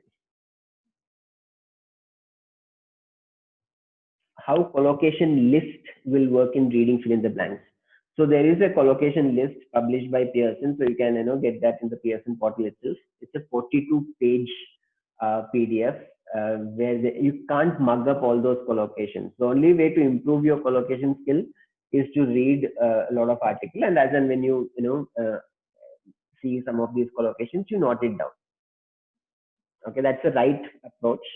how collocation list will work in reading fill in the blanks. So there is a collocation list published by Pearson, so you can get that in the Pearson portal itself. It's a 42-page PDF where you can't mug up all those collocations. The only way to improve your collocation skill is to read a lot of articles, and as and when you see some of these collocations, you note it down. Okay, that's the right approach.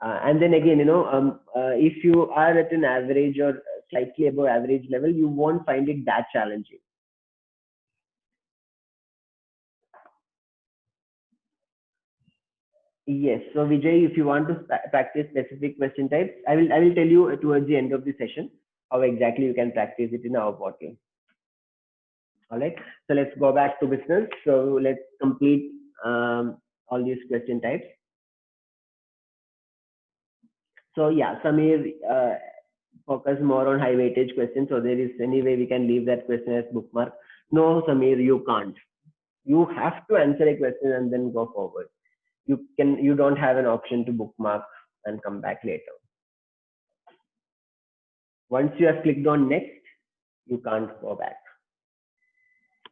And then again, if you are at an average or slightly above average level, you won't find it that challenging. Yes. So Vijay, if you want to practice specific question types, I will tell you towards the end of the session how exactly you can practice it in our portal. All right. So let's go back to business. So let's complete all these question types. So yeah, Samir focus more on high weightage questions. So there is any way we can leave that question as bookmark? No, Samir, you can't. You have to answer a question and then go forward. You don't have an option to bookmark and come back later. Once you have clicked on next, you can't go back.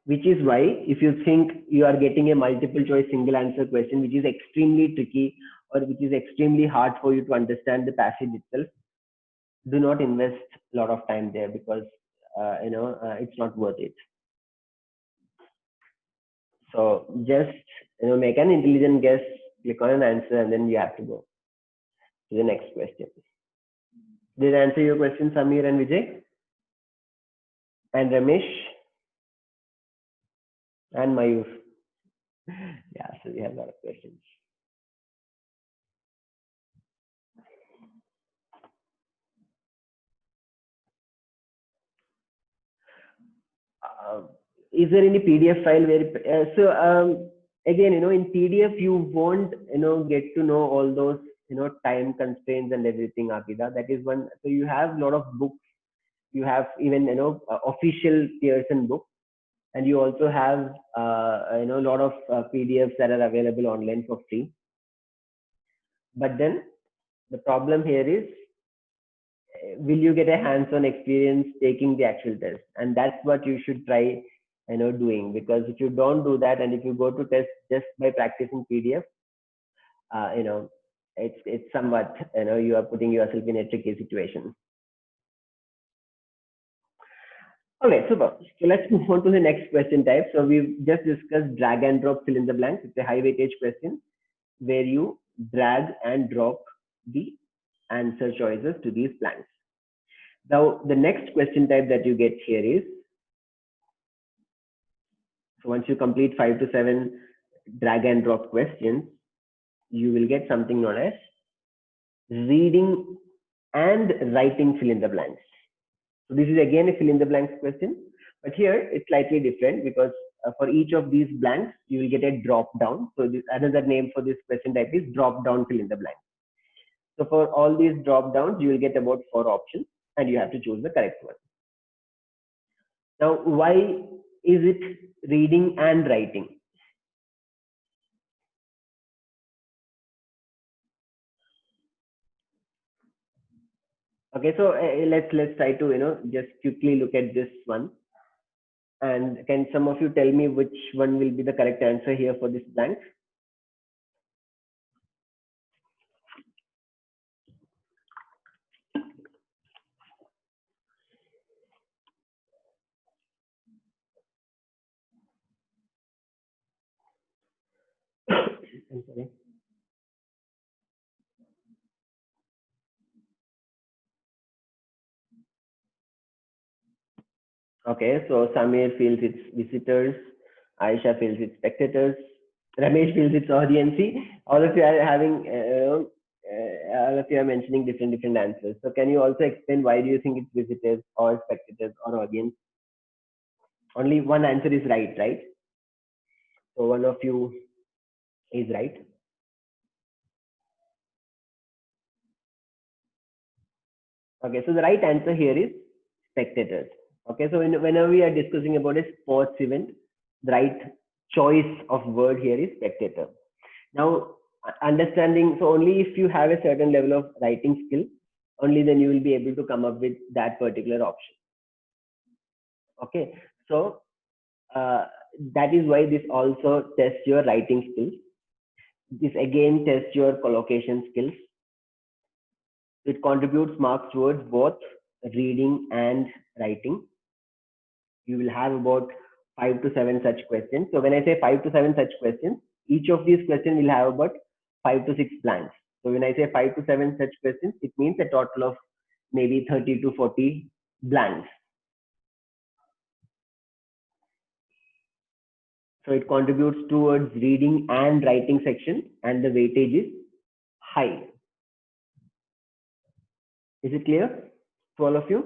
Which is why if you think you are getting a multiple choice single answer question, which is extremely tricky or which is extremely hard for you to understand the passage itself, do not invest a lot of time there, because it's not worth it. So just make an intelligent guess, click on an answer, and then you have to go to the next question. Did I answer your question, Samir and Vijay? And Ramesh? And Mayur? Yeah, so we have a lot of questions. Is there any PDF file where again, in PDF you won't get to know all those time constraints and everything, Abida. That is one. So you have a lot of books, you have even official Pearson books, and you also have a lot of PDFs that are available online for free. But then the problem here is, will you get a hands-on experience taking the actual test? And that's what you should try doing, because if you don't do that, and if you go to test just by practicing PDF, it's somewhat you are putting yourself in a tricky situation. All right, super. So let's move on to the next question type. So we've just discussed drag and drop fill in the blanks. It's a high weightage question where you drag and drop the answer choices to these blanks. Now, the next question type that you get here is, so once you complete 5 to 7 drag and drop questions, you will get something known as reading and writing fill in the blanks. So this is again a fill in the blanks question, but here it's slightly different, because for each of these blanks, you will get a drop down. So this, another name for this question type is drop down fill in the blanks. So for all these drop downs, you will get about 4 options, and you have to choose the correct one. Now, why is it reading and writing? Okay, so let's try to just quickly look at this one. And can some of you tell me which one will be the correct answer here for this blank? I'm sorry. Okay, so Samir feels it's visitors, Aisha feels it's spectators, Ramesh feels it's audience. All of you are having, all of you are mentioning different answers. So can you also explain why do you think it's visitors or spectators or audience? Only one answer is right, right? So one of you is right. Okay, so the right answer here is spectators. Okay, so whenever we are discussing about a sports event, the right choice of word here is spectator. Now, understanding, so only if you have a certain level of writing skill only then you will be able to come up with that particular option. Okay, so that is why this also tests your writing skills. This again tests your collocation skills. It contributes marks towards both reading and writing. You will have about 5 to 7 such questions. So when I say 5 to 7 such questions, each of these questions will have about 5 to 6 blanks. So when I say 5 to 7 such questions, it means a total of maybe 30 to 40 blanks. So it contributes towards reading and writing section, and the weightage is high. Is it clear to all of you?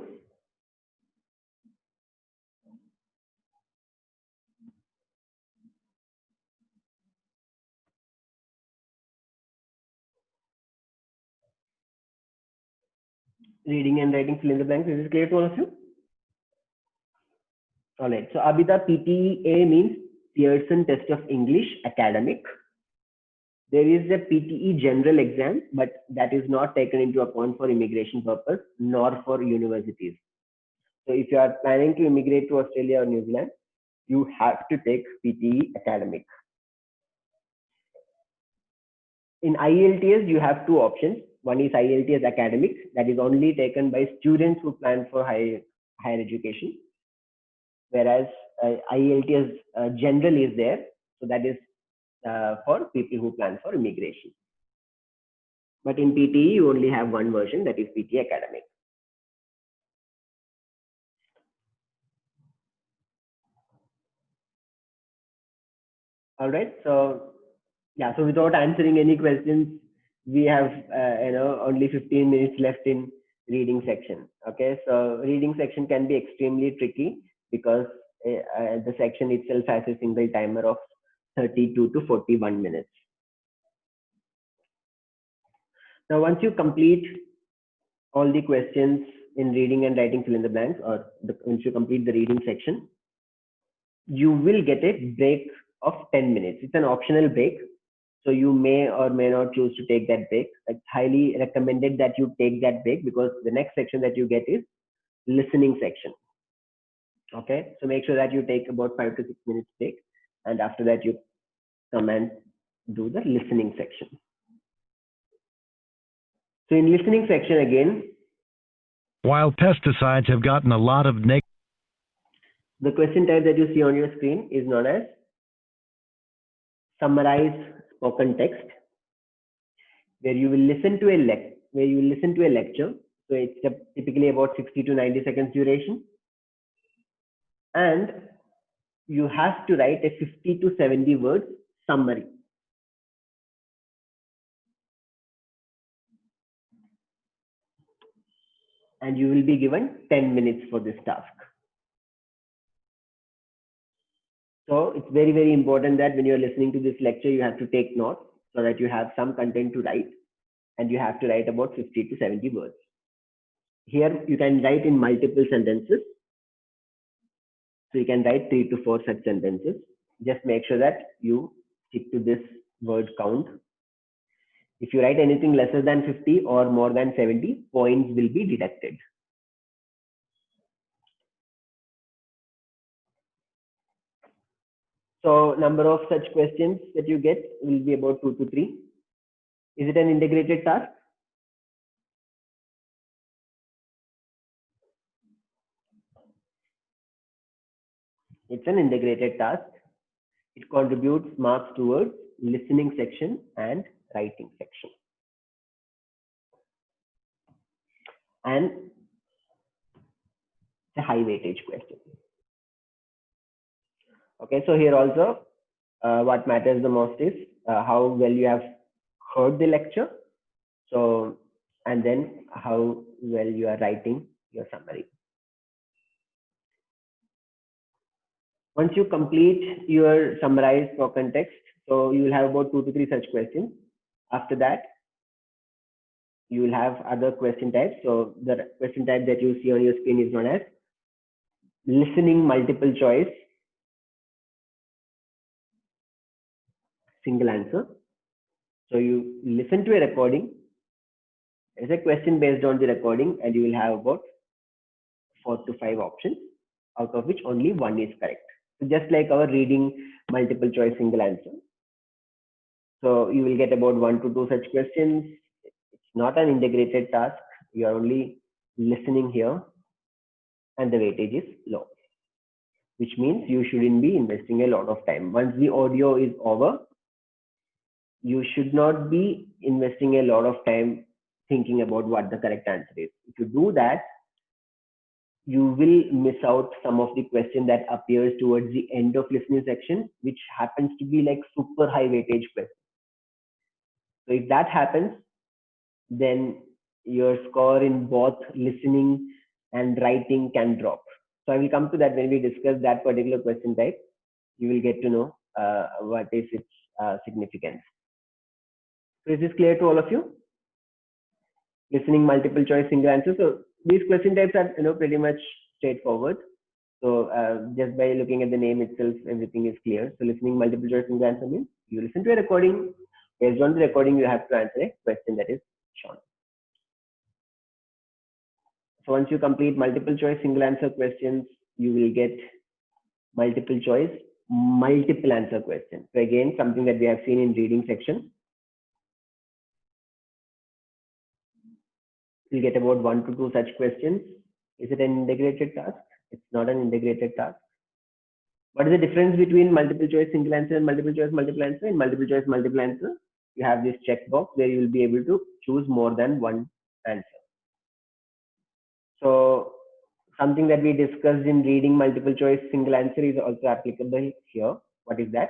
Reading and writing fill in the blanks. Is it clear to all of you? All right. So Abhida, PTE means Pearson Test of English Academic. There is a PTE general exam, but that is not taken into account for immigration purpose nor for universities. So if you are planning to immigrate to Australia or New Zealand, you have to take PTE Academic. In IELTS, you have two options. One is IELTS Academic, that is only taken by students who plan for higher education, whereas IELTS General is there, so that is for people who plan for immigration. But in PTE, you only have one version, that is PTE Academic. All right, so yeah, so without answering any questions, we have only 15 minutes left in reading section. Okay, so reading section can be extremely tricky because the section itself has a single timer of 32 to 41 minutes. Now, once you complete all the questions in reading and writing fill in the blanks, or once you complete the reading section, you will get a break of 10 minutes. It's an optional break. So you may or may not choose to take that break. It's highly recommended that you take that break because the next section that you get is listening section. Okay, so make sure that you take about 5 to 6 minutes break, and after that you come and do the listening section. So in listening section again, while pesticides have gotten a lot of the question type that you see on your screen is known as summarize spoken text, where you will listen to a lecture. So it's typically about 60 to 90 seconds duration, and you have to write a 50 to 70 word summary. And you will be given 10 minutes for this task. So it's very, very important that when you're listening to this lecture, you have to take notes so that you have some content to write, and you have to write about 50 to 70 words. Here you can write in multiple sentences. So you can write 3 to 4 such sentences. Just make sure that you stick to this word count. If you write anything lesser than 50 or more than 70, points will be deducted. So number of such questions that you get will be about 2 to 3. Is it an integrated task? It's an integrated task. It contributes marks towards listening section and writing section. And it's a high weightage question. Okay, so here also what matters the most is how well you have heard the lecture. So, and then how well you are writing your summary. Once you complete your summarized spoken text, so you will have about 2 to 3 such questions. After that, you will have other question types. So the question type that you see on your screen is known as listening multiple choice, single answer. So you listen to a recording, It's a question based on the recording, and you will have about 4 to 5 options, out of which only one is correct. So just like our reading multiple choice single answer. So you will get about 1 to 2 such questions. It's not an integrated task. You are only listening here, and the weightage is low, which means you shouldn't be investing a lot of time. Once the audio is over, you should not be investing a lot of time thinking about what the correct answer is. If you do that, you will miss out some of the question that appears towards the end of listening section, which happens to be like super high weightage question. So if that happens, then your score in both listening and writing can drop. So I will come to that when we discuss that particular question type. You will get to know what is its significance. So is this clear to all of you? Listening multiple choice single answer. So these question types are pretty much straightforward. So just by looking at the name itself, everything is clear. So listening multiple choice single answer means you listen to a recording. Based on the recording, you have to answer a question that is shown. So once you complete multiple choice single answer questions, you will get multiple choice multiple answer questions. So again, something that we have seen in reading section. You'll get about 1 to 2 such questions. Is it an integrated task? It's not an integrated task. What is the difference between multiple choice single answer and multiple choice multiple answer? In multiple choice multiple answer, you have this checkbox where you will be able to choose more than one answer. So something that we discussed in reading multiple choice single answer is also applicable here. What is that?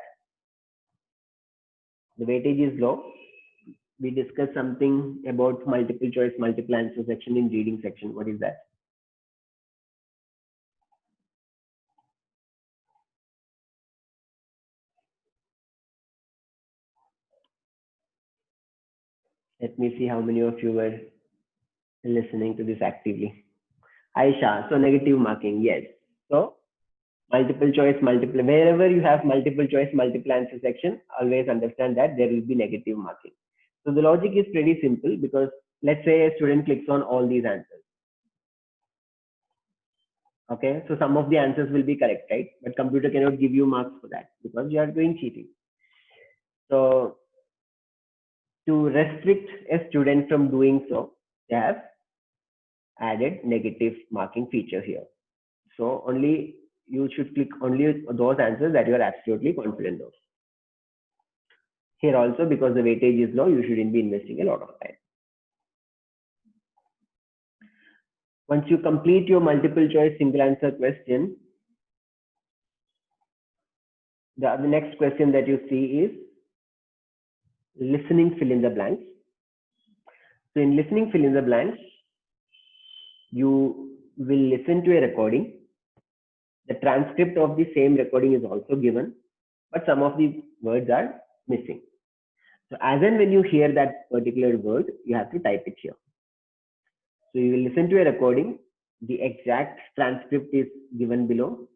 The weightage is low. We discussed something about multiple choice multiple answer section in reading section. What is that? Let me see how many of you were listening to this actively. Aisha, so negative marking, yes. So multiple choice, multiple, wherever you have multiple choice, multiple answer section, always understand that there will be negative marking. So the logic is pretty simple, because let's say a student clicks on all these answers. Okay, so some of the answers will be correct, right? But computer cannot give you marks for that because you are doing cheating. So to restrict a student from doing so, they have added negative marking feature here. So only you should click only those answers that you are absolutely confident of. Here also, because the weightage is low, you shouldn't be investing a lot of time. Once you complete your multiple choice single answer question, the next question that you see is listening fill in the blanks. So in listening fill in the blanks, you will listen to a recording. The transcript of the same recording is also given, but some of the words are missing. So as and when you hear that particular word, you have to type it here. So you will listen to a recording. The exact transcript is given below,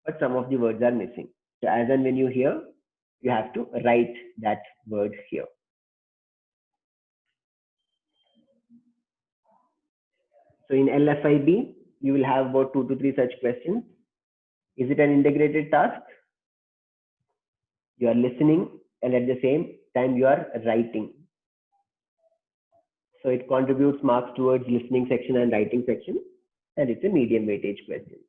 but some of the words are missing. So as and when you hear, you have to write that word here. So in LFIB, you will have about 2 to 3 such questions. Is it an integrated task? You are listening and at the same time you are writing. So it contributes marks towards listening section and writing section, and it's a medium weightage question.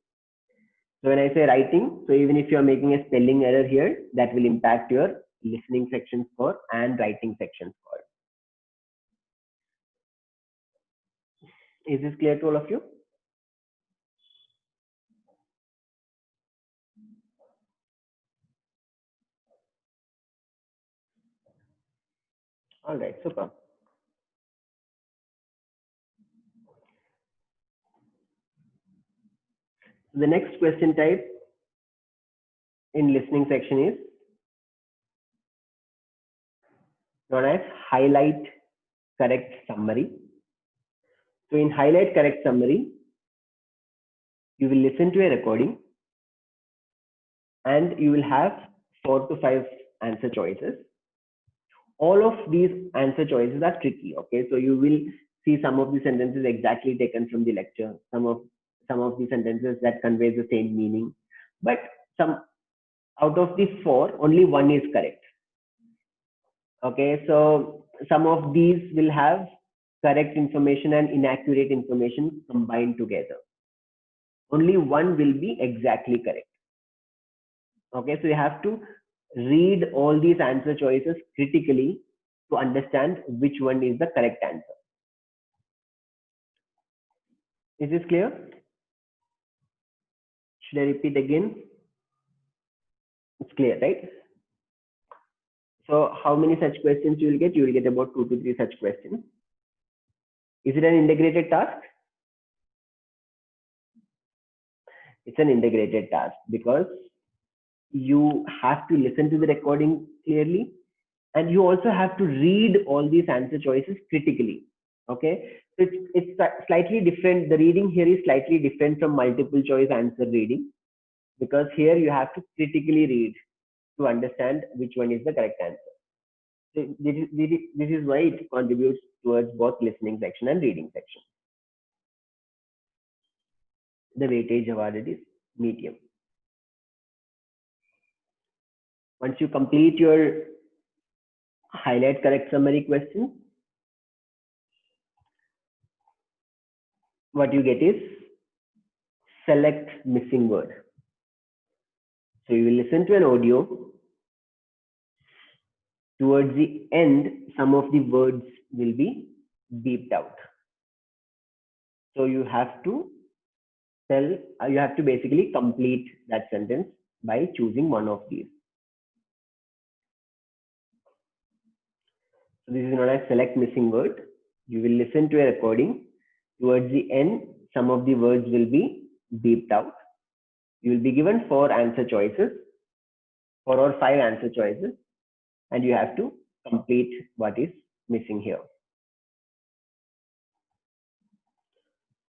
So when I say writing, so even if you are making a spelling error here, that will impact your listening section score and writing section score. Is this clear to all of you? All right, super. The next question type in listening section is known as highlight correct summary. So in highlight correct summary, you will listen to a recording and you will have 4 to 5 answer choices. All of these answer choices are tricky. Okay, so you will see some of the sentences exactly taken from the lecture, some of the sentences that conveys the same meaning, but some out of the 4, only 1 is correct. Okay, so some of these will have correct information and inaccurate information combined together. Only 1 will be exactly correct. Okay, so you have to read all these answer choices critically to understand which one is the correct answer. Is this clear? Should I repeat again? It's clear, right? So how many such questions you will get? You will get about 2 to 3 such questions. Is it an integrated task? It's an integrated task because you have to listen to the recording clearly, and you also have to read all these answer choices critically. Okay, so it's slightly different. The reading here is slightly different from multiple choice answer reading, because here you have to critically read to understand which one is the correct answer. So this is why it contributes towards both listening section and reading section. The weightage awarded is medium. Once you complete your highlight correct summary question, what you get is select missing word. So you will listen to an audio. Towards the end, some of the words will be beeped out. So you have to basically complete that sentence by choosing one of these. So this is known as select missing word. You will listen to a recording. Towards the end, some of the words will be beeped out. You will be given 4 answer choices, 4 or 5 answer choices, and you have to complete what is missing here.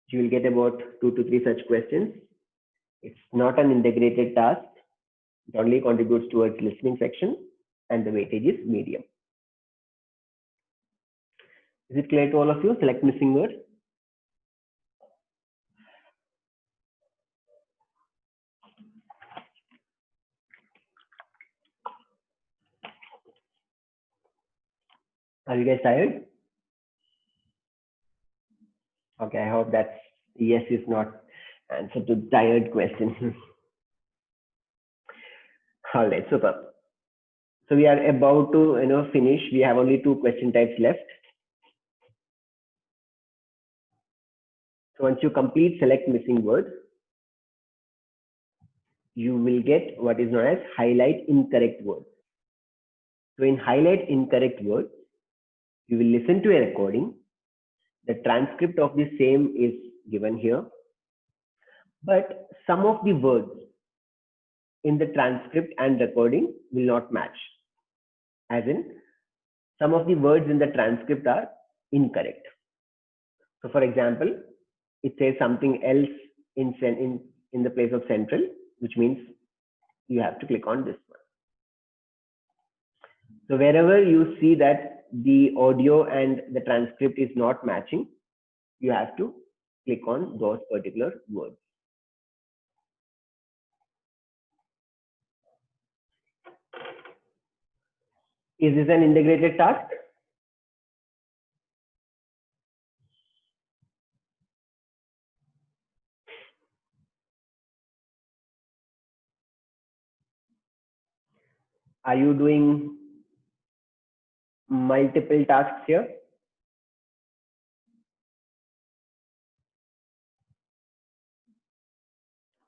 You will get about 2 to 3 such questions. It's not an integrated task. It only contributes towards listening section, and the weightage is medium. Is it clear to all of you? Select missing word. Are you guys tired? Okay, I hope that yes is not answer to tired question. All right, super. So we are about to finish. We have only 2 question types left. So once you complete select missing word, you will get what is known as highlight incorrect word. So in highlight incorrect word, you will listen to a recording. The transcript of the same is given here, but some of the words in the transcript and recording will not match. As in, some of the words in the transcript are incorrect. So for example, it says something else in the place of central, which means you have to click on this one. So wherever you see that the audio and the transcript is not matching, you have to click on those particular words. Is this an integrated task? Are you doing multiple tasks here?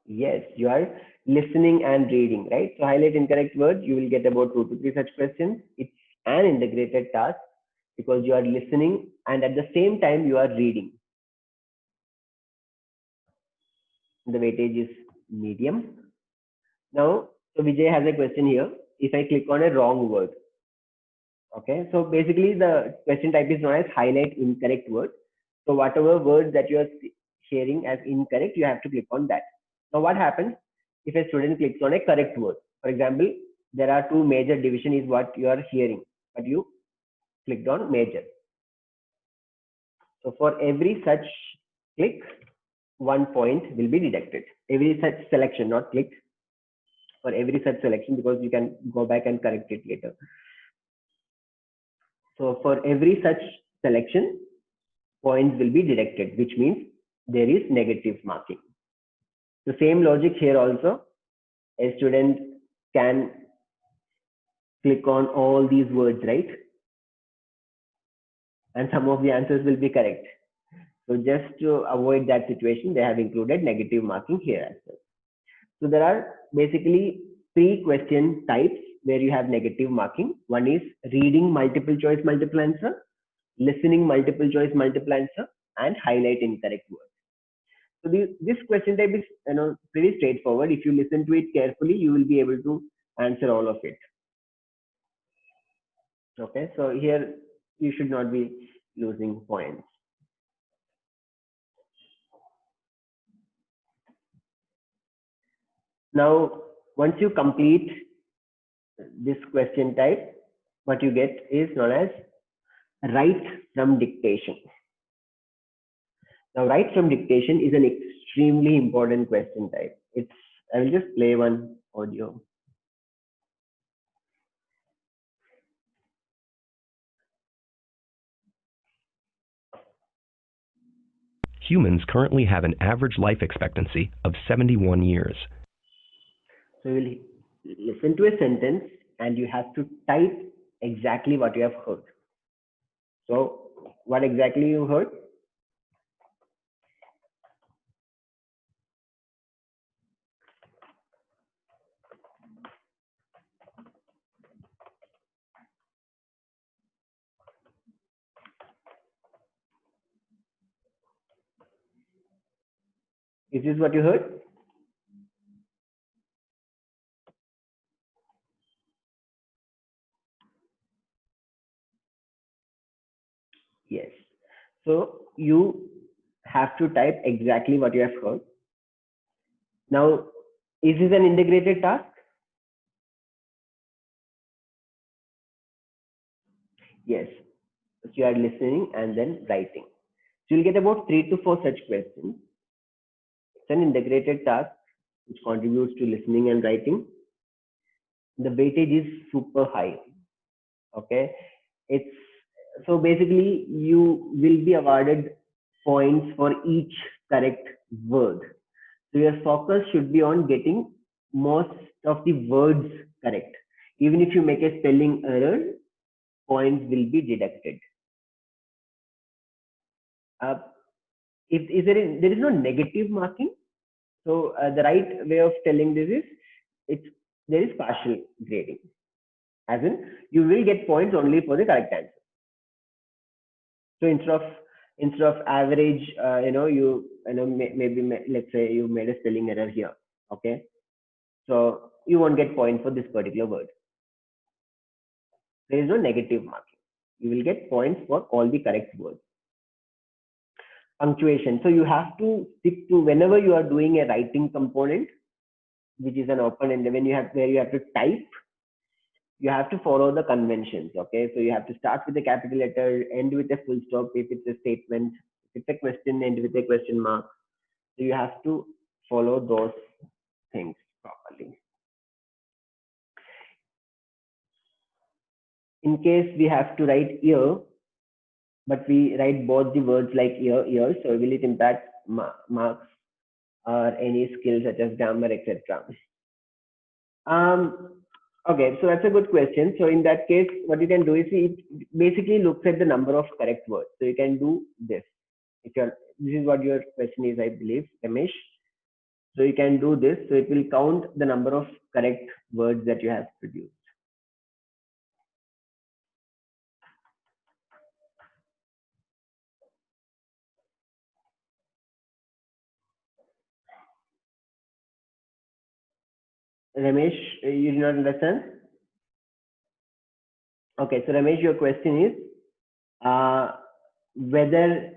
Yes, you are listening and reading, right? So highlight incorrect words, you will get about 2 to 3 such questions. It's an integrated task because you are listening and at the same time you are reading. The weightage is medium. Now, so Vijay has a question here. If I click on a wrong word, okay, so basically the question type is known as highlight incorrect word. So whatever word that you are sharing as incorrect, you have to click on that. Now what happens if a student clicks on a correct word? For example, there are 2 major division is what you are hearing, but you clicked on major. So for every such click, 1 point will be deducted. Every such selection, not click, for every such selection, because you can go back and correct it later. So for every such selection, points will be deducted, which means there is negative marking. The same logic here also. A student can click on all these words, right? And some of the answers will be correct. So just to avoid that situation, they have included negative marking here as well. So there are basically 3 question types where you have negative marking. One is reading multiple choice multiple answer, listening multiple choice multiple answer, and highlight incorrect words. So this question type is pretty straightforward. If you listen to it carefully, you will be able to answer all of it. Okay, so here you should not be losing points. Now, once you complete this question type, what you get is known as write from dictation. Now, write from dictation is an extremely important question type. I will just play one audio. Humans currently have an average life expectancy of 71 years. So you will listen to a sentence and you have to type exactly what you have heard. So what exactly you heard? Is this what you heard? Yes. So you have to type exactly what you have heard. Now, is this an integrated task? Yes. So you are listening and then writing. So you'll get about 3 to 4 such questions. It's an integrated task which contributes to listening and writing. The weightage is super high. Okay. So basically you will be awarded points for each correct word. So your focus should be on getting most of the words correct. Even if you make a spelling error, points will be deducted. There is no negative marking. So the right way of telling this is there is partial grading. As in, you will get points only for the correct answer. So instead of average, maybe let's say you made a spelling error here. Okay, so you won't get points for this particular word. There is no negative marking. You will get points for all the correct words. Punctuation. So you have to stick to, whenever you are doing a writing component, which is an open-ended, where you have to type, you have to follow the conventions. Okay, so you have to start with a capital letter, end with a full stop if it's a statement, if it's a question, end with a question mark. So you have to follow those things properly. In case we have to write ear, but we write both the words like ear, so will it impact marks or any skills such as grammar, etc.? Okay, so that's a good question. So in that case, what you can do is it basically looks at the number of correct words. So you can do this. This is what your question is, I believe, Ramesh. So you can do this. So it will count the number of correct words that you have produced. Ramesh, you do not understand? Okay, so Ramesh, your question is whether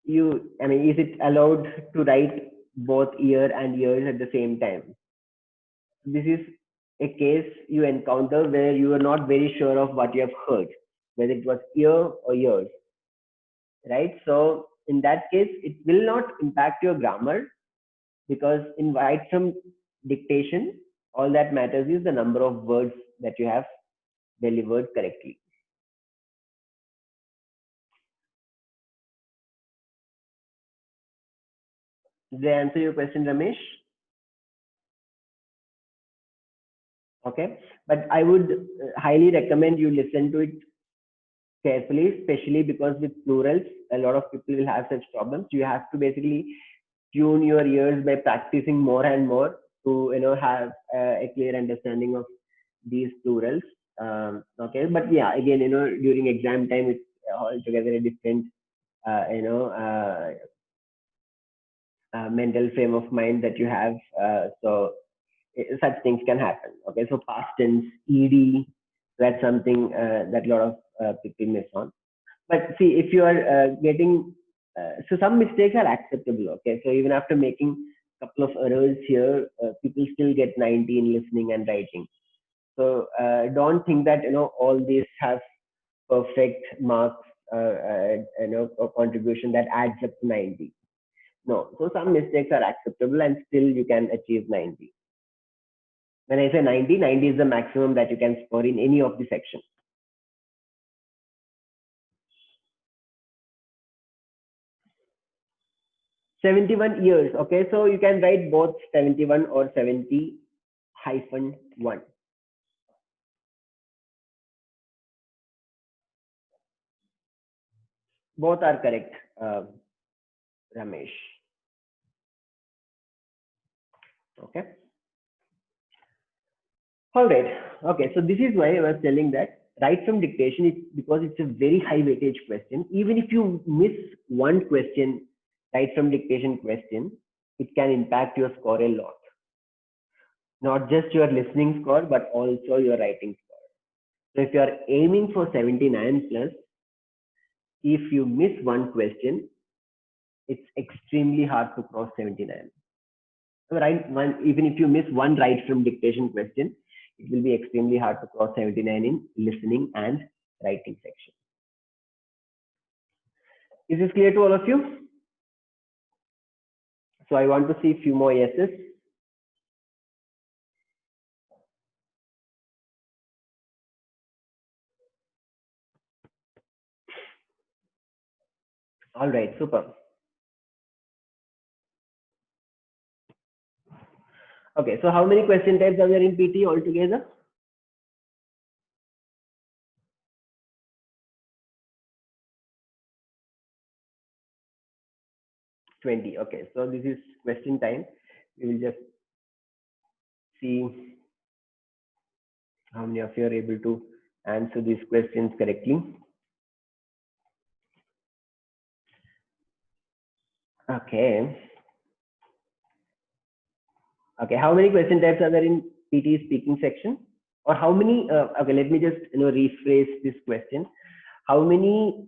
is it allowed to write both ear and ears at the same time? This is a case you encounter where you are not very sure of what you have heard, whether it was ear or ears, right? So in that case, it will not impact your grammar, because in write from dictation, all that matters is the number of words that you have delivered correctly. Did I answer your question, Ramesh? Okay, but I would highly recommend you listen to it carefully, especially because with plurals, a lot of people will have such problems. You have to basically tune your ears by practicing more and more to have a clear understanding of these plurals. Okay, but yeah, again, during exam time, it's altogether a different mental frame of mind that you have. So such things can happen. Okay, so past tense, ed, that's something that a lot of people miss on. But see, if you are getting so some mistakes are acceptable. Okay, so even after making a couple of errors here, people still get 90 in listening and writing. So don't think that all these have perfect marks, or contribution that adds up to 90. No, so some mistakes are acceptable and still you can achieve 90. When I say 90, 90 is the maximum that you can score in any of the sections. "71 years." Okay, so you can write both 71 or 70-1. Both are correct, Ramesh. Okay. All right. Okay, so this is why I was telling that write from dictation is because it's a very high weightage question. Even if you miss one question, write from dictation question, it can impact your score a lot. Not just your listening score, but also your writing score. So if you are aiming for 79 plus, if you miss one question, it's extremely hard to cross 79. Right? Even if you miss one write from dictation question, it will be extremely hard to cross 79 in listening and writing section. Is this clear to all of you? So I want to see a few more yeses. All right, super. Okay, so how many question types are there in PT altogether? "20. Okay, so this is question time. We will just see how many of you are able to answer these questions correctly. Okay. Okay, how many question types are there in PT speaking section? Or how many, okay, let me just rephrase this question. How many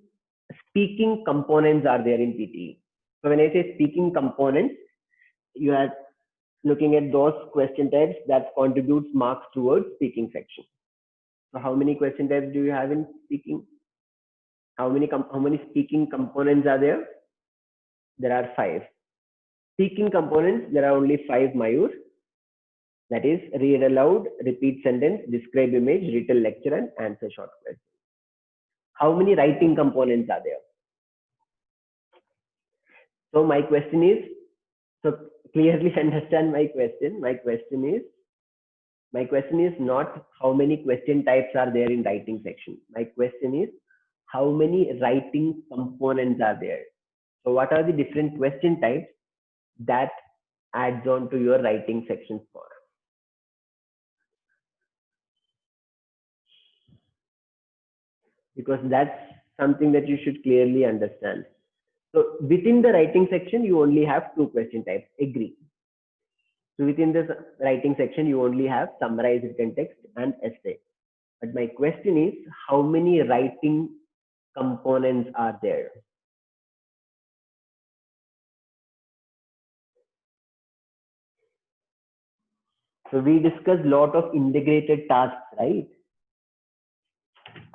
speaking components are there in PT? So when I say speaking components, you are looking at those question types that contributes marks towards speaking section. So how many question types do you have in speaking? How many speaking components are there? There are 5. Speaking components, there are only 5, Mayur. That is read aloud, repeat sentence, describe image, retell lecture, and answer short question. How many writing components are there? So my question is, so clearly understand my question. My question is not how many question types are there in writing section. My question is how many writing components are there. So what are the different question types that adds on to your writing section score? Because that's something that you should clearly understand. So within the writing section, you only have 2 question types. Agree. So within this writing section, you only have summarize written text and essay. But my question is, how many writing components are there? So we discussed a lot of integrated tasks, right?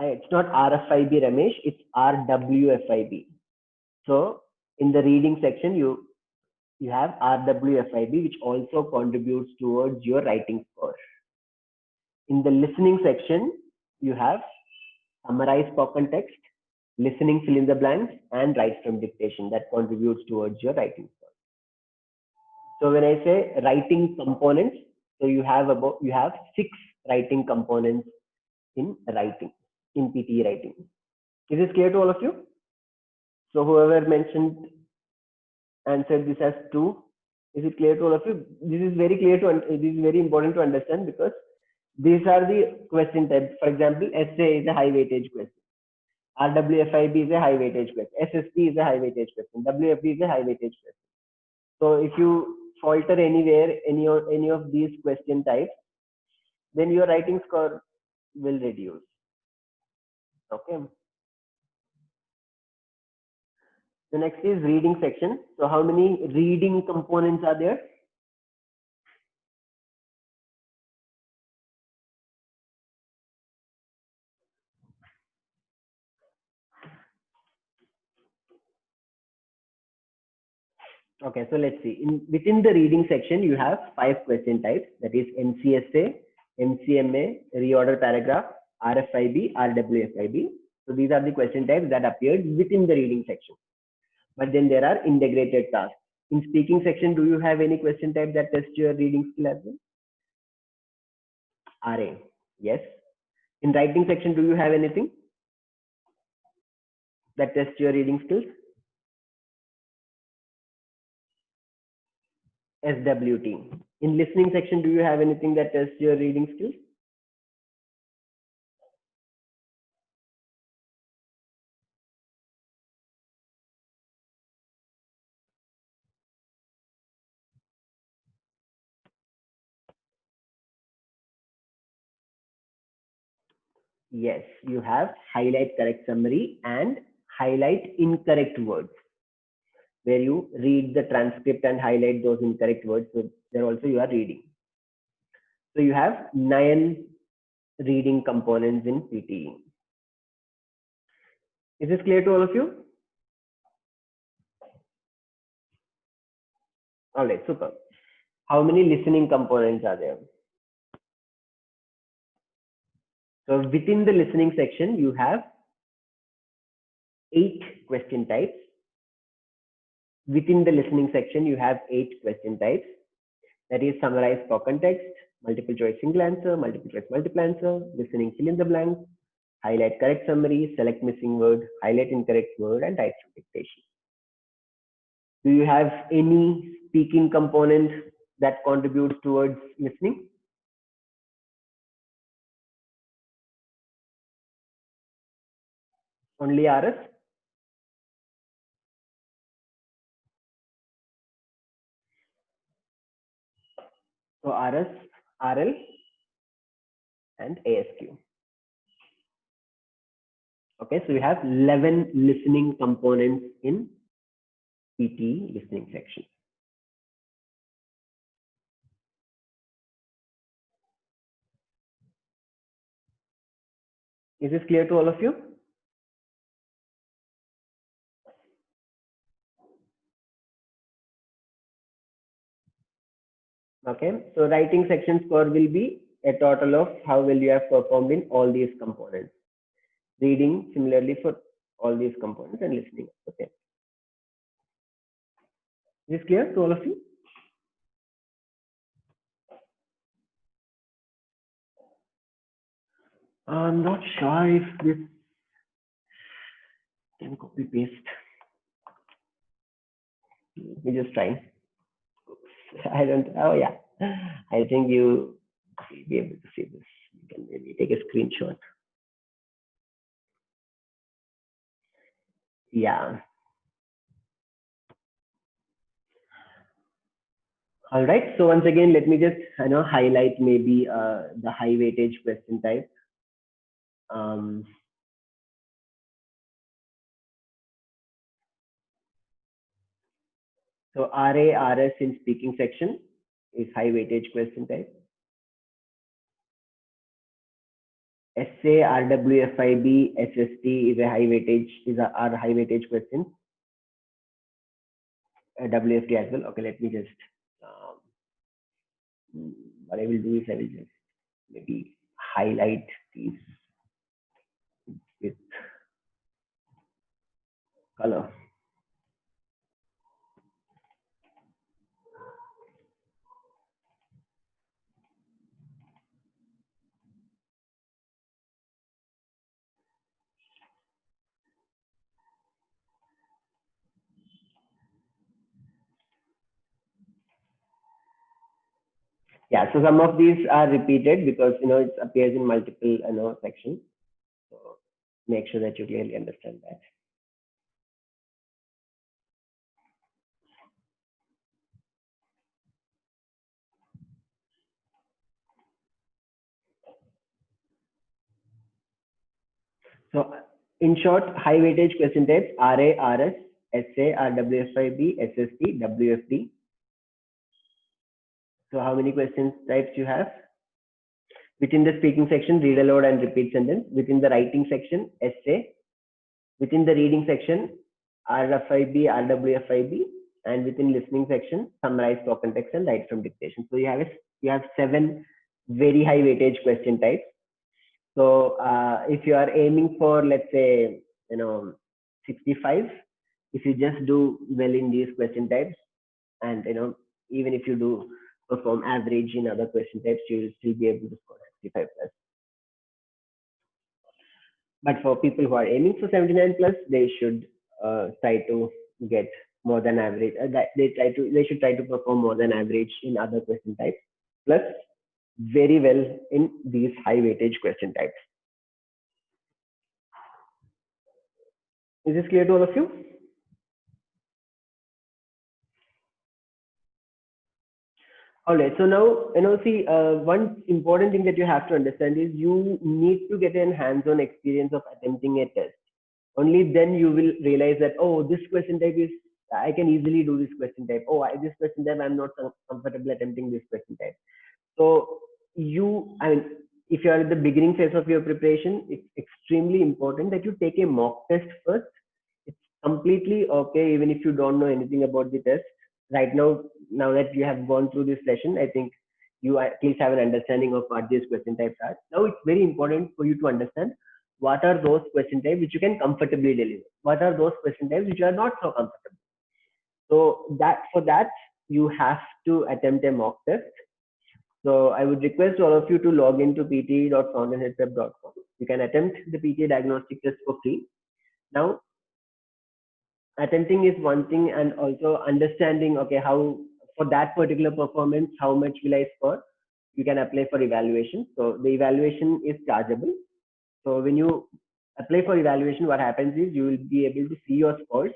It's not RFIB, Ramesh, it's RWFIB. So In the reading section, you have RWFIB, which also contributes towards your writing score. In the listening section, you have summarize spoken text, listening fill in the blanks, and write from dictation that contributes towards your writing score. So when I say writing components, so you have 6 writing components in writing, in PTE writing. Is this clear to all of you? So whoever mentioned answered this as 2, is it clear to all of you? This is very clear this is very important to understand, because these are the question types. For example, essay is a high weightage question. RWFIB is a high weightage question. SSP is a high weightage question. WFD is a high weightage question. So if you falter anywhere, any of these question types, then your writing score will reduce. Okay. The next is reading section. So how many reading components are there? Okay, so let's see. Within the reading section, you have 5 question types. That is MCSA, MCMA, reorder paragraph, RFIB, RWFIB. So these are the question types that appeared within the reading section. But then there are integrated tasks. In speaking section, do you have any question type that tests your reading skill as well? RA, yes. In writing section, do you have anything that tests your reading skills? SWT. In listening section, do you have anything that tests your reading skills? Yes, you have highlight correct summary and highlight incorrect words, where you read the transcript and highlight those incorrect words. So there also you are reading. So you have 9 reading components in PTE. Is this clear to all of you? All right, super. How many listening components are there? So within the listening section, you have 8 question types. Within the listening section, you have 8 question types. That is summarize spoken text, multiple choice single answer, multiple choice multiple answer, listening fill in the blank, highlight correct summary, select missing word, highlight incorrect word, and write from dictation. Do you have any speaking component that contributes towards listening? Only RS? So RS, RL, and ASQ. Okay, so we have 11 listening components in PTE listening section. Is this clear to all of you? Okay, so writing section score will be a total of how well you have performed in all these components. Reading similarly for all these components, and listening. Okay. Is this clear to all of you? I'm not sure if this can copy paste. Let me just try. I don't. Oh yeah, I think you will be able to see this. You can maybe take a screenshot. Yeah. All right. So once again, let me just highlight maybe the high weightage question type. So RA, RS in speaking section is high weightage question type. SA, RWFIB, SST is a high weightage question. WFD as well. Okay, let me just, what I will do is I will just maybe highlight these with color. Yeah, so some of these are repeated because it appears in multiple sections. So make sure that you clearly understand that. So in short, high weightage question types: RA, RS, SA, RWFIB, SST, WFD. So how many question types you have? Within the speaking section, read aloud and repeat sentence. Within the writing section, essay. Within the reading section, RFIB, RWFIB. And within listening section, summarize spoken text and write from dictation. So you have 7 very high weightage question types. So if you are aiming for, let's say, 65, if you just do well in these question types, and even if you do perform average in other question types, you will still be able to score 65 plus. But for people who are aiming for 79 plus, they should try to get more than average. They should try to perform more than average in other question types, plus very well in these high weightage question types. Is this clear to all of you? All right. So now, see, one important thing that you have to understand is you need to get a hands-on experience of attempting a test. Only then you will realize that, oh, this question type is, I can easily do this question type. Oh, this question type, I'm not comfortable attempting this question type. So if you are at the beginning phase of your preparation, it's extremely important that you take a mock test first. It's completely okay, even if you don't know anything about the test. Right now that you have gone through this session, I think you at least have an understanding of what these question types are. Now it's very important for you to understand what are those question types which you can comfortably deliver. What are those question types which are not so comfortable? So for that, you have to attempt a mock test. So I would request all of you to log into pt.fountainheadprep.com. You can attempt the PTA diagnostic test for free. Now, attempting is one thing, and also understanding, okay, how for that particular performance, how much will I score? You can apply for evaluation. So the evaluation is chargeable. So when you apply for evaluation, what happens is you will be able to see your scores,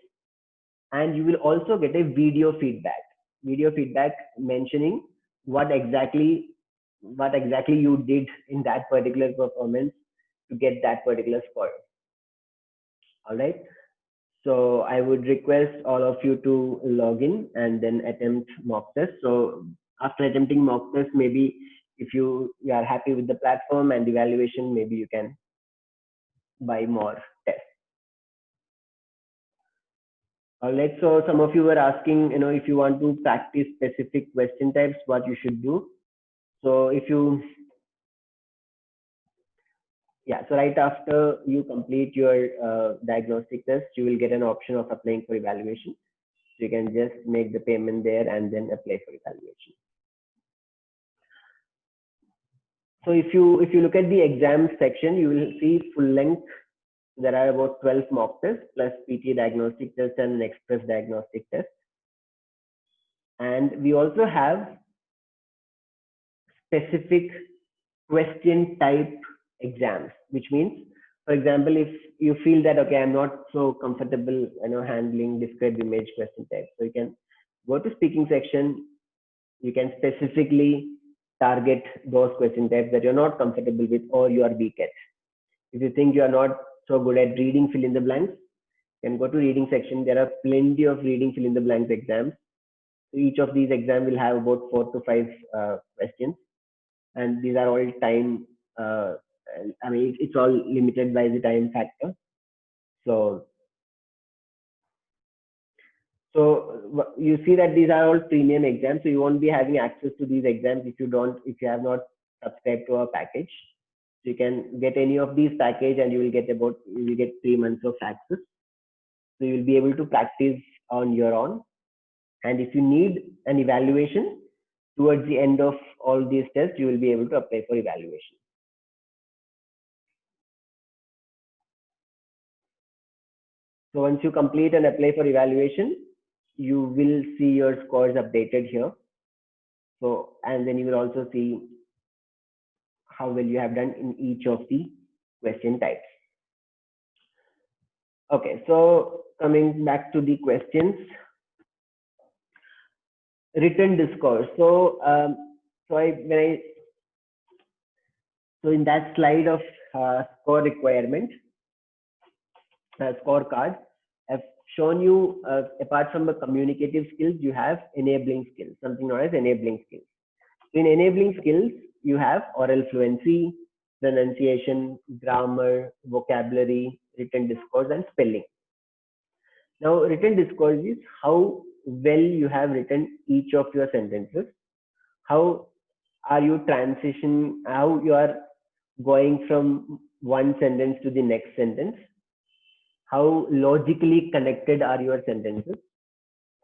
and you will also get a video feedback mentioning what exactly you did in that particular performance to get that particular score. All right. So I would request all of you to log in and then attempt mock test. So after attempting mock test, maybe if you are happy with the platform and evaluation, maybe you can buy more tests. All right. So some of you were asking, if you want to practice specific question types, what you should do. So so right after you complete your diagnostic test, you will get an option of applying for evaluation. So you can just make the payment there and then apply for evaluation. So if you look at the exam section, you will see full length. There are about 12 mock tests plus PTA diagnostic test and an express diagnostic test. And we also have specific question type exams, which means, for example, if you feel that, okay, I'm not so comfortable, handling describe image question type. So you can go to speaking section. You can specifically target those question types that you're not comfortable with or you are weak at. If you think you are not so good at reading fill in the blanks, you can go to reading section. There are plenty of reading fill in the blanks exams. So each of these exams will have about 4 to 5 questions, and these are all time. It's all limited by the time factor. So So you see that these are all premium exams, so you won't be having access to these exams if you have not subscribed to our package. So you can get any of these package and you will get 3 months of access. So you will be able to practice on your own. And if you need an evaluation towards the end of all these tests, you will be able to apply for evaluation. So once you complete and apply for evaluation, you will see your scores updated here. So, and then you will also see how well you have done in each of the question types. Okay, so coming back to the questions, written discourse. So, so in that slide of score requirement, scorecard, I've shown you apart from the communicative skills, you have enabling skills, something known as enabling skills. In enabling skills, you have oral fluency, pronunciation, grammar, vocabulary, written discourse, and spelling. Now, written discourse is how well you have written each of your sentences. How are you how you are going from one sentence to the next sentence. How logically connected are your sentences.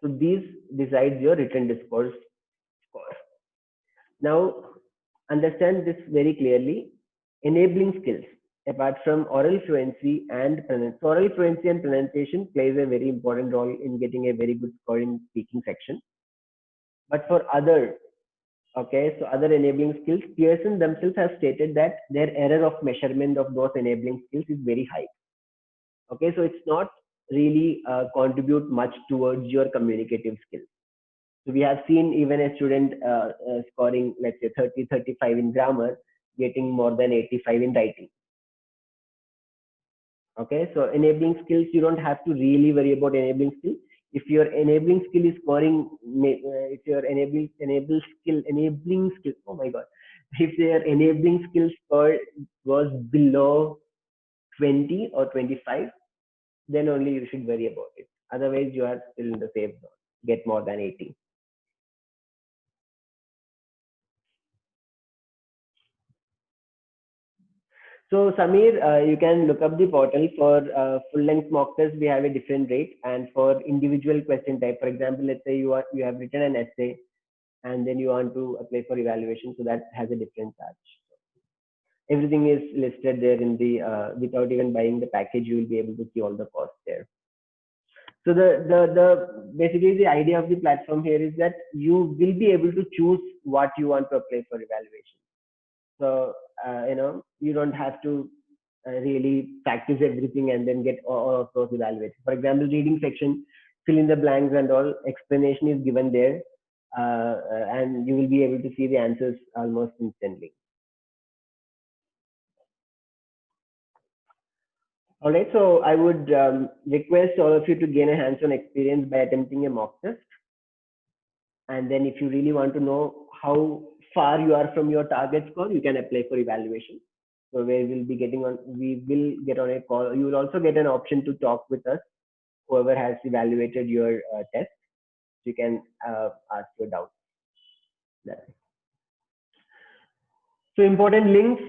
So these decides your written discourse score. Now, understand this very clearly. Enabling skills, apart from oral fluency and pronunciation plays a very important role in getting a very good score in speaking section. But for other enabling skills, Pearson themselves have stated that their error of measurement of those enabling skills is very high. Okay, so it's not really contribute much towards your communicative skills. So we have seen even a student scoring, let's say 30, 35 in grammar, getting more than 85 in writing. Okay, so enabling skills, you don't have to really worry about enabling skills. If your enabling skill is scoring, if your enabling skill, oh my god, if your enabling skill score was below 20 or 25, then only you should worry about it. Otherwise, you are still in the safe zone. Get more than 80. So Samir, you can look up the portal for full-length mock test. We have a different rate, and for individual question type, for example, let's say you have written an essay, and then you want to apply for evaluation, so that has a different charge. Everything is listed there in the without even buying the package, you will be able to see all the costs there. So basically the idea of the platform here is that you will be able to choose what you want to apply for evaluation. So you don't have to really practice everything and then get all of those evaluated. For example, reading section, fill in the blanks and all, explanation is given there, and you will be able to see the answers almost instantly. All right, so I would request all of you to gain a hands-on experience by attempting a mock test. And then if you really want to know how far you are from your target score, you can apply for evaluation. So we will get on a call. You will also get an option to talk with us, whoever has evaluated your test. You can ask your doubts. So important links.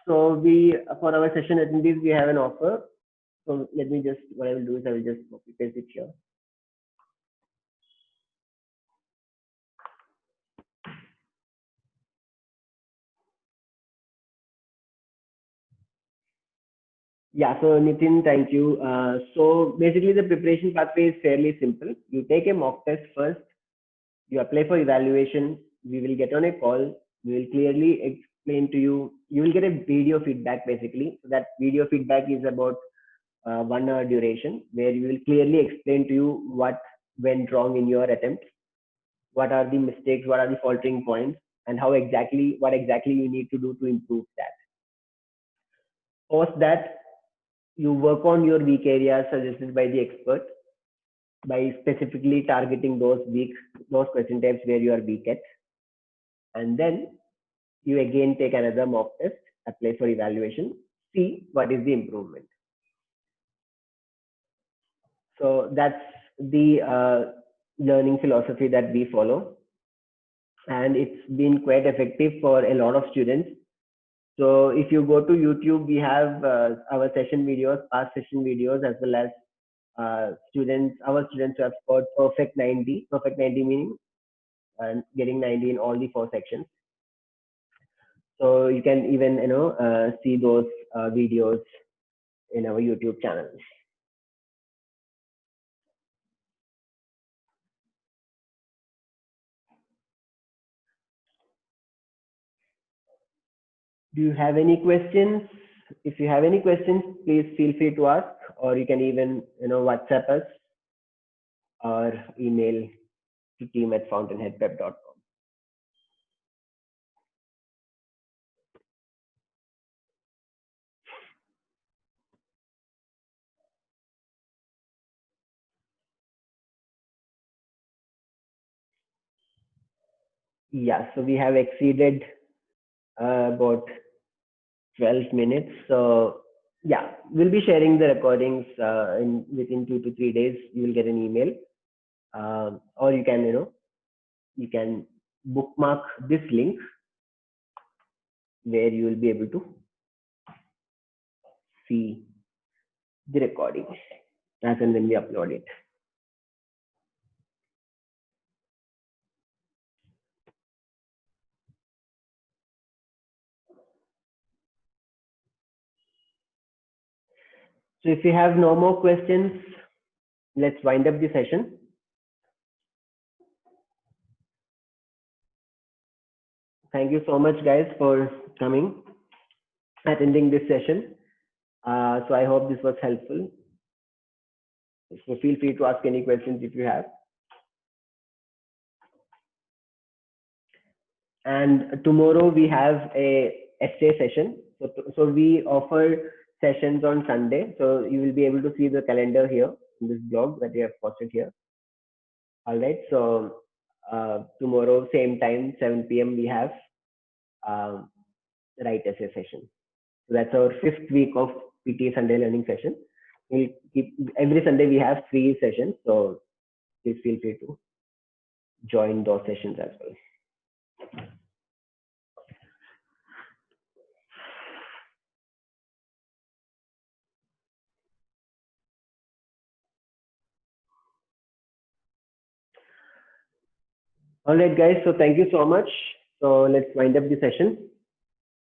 So for our session attendees, we have an offer. So what I will do is I will just copy paste it here. Yeah, so Nitin, thank you. So basically the preparation pathway is fairly simple. You take a mock test first, you apply for evaluation, we will get on a call, we will clearly explain to you, you will get a video feedback basically. So that video feedback is about 1 hour duration, where you will clearly explain to you what went wrong in your attempt, what are the mistakes, what are the faltering points, and what exactly you need to do to improve that. Post that, you work on your weak areas suggested by the expert by specifically targeting those question types where you are weak at. And then you again take another mock test, apply for evaluation, see what is the improvement. So that's the learning philosophy that we follow, and it's been quite effective for a lot of students. So if you go to YouTube, we have our session videos, past session videos, as well as our students who have scored perfect 90 meaning getting 90 in all the 4 sections. So you can even see those videos in our YouTube channel. Do you have any questions? If you have any questions, please feel free to ask, or you can even WhatsApp us or email to team@fountainheadprep.com. Yeah, so we have exceeded about 12 minutes. So yeah, we'll be sharing the recordings within 2 to 3 days. You will get an email, or you can bookmark this link where you will be able to see the recordings as and when we upload it. So if you have no more questions, let's wind up the session. Thank you so much, guys, for coming, attending this session. So I hope this was helpful. So feel free to ask any questions if you have. And tomorrow we have a essay session. So we offer sessions on Sunday. So you will be able to see the calendar here in this blog that we have posted here. All right. So tomorrow, same time, 7 p.m. we have write essay session. So that's our 5th week of PT Sunday learning session. We'll keep every Sunday we have 3 sessions. So please feel free to join those sessions as well. All right, guys. So thank you so much. So let's wind up the session.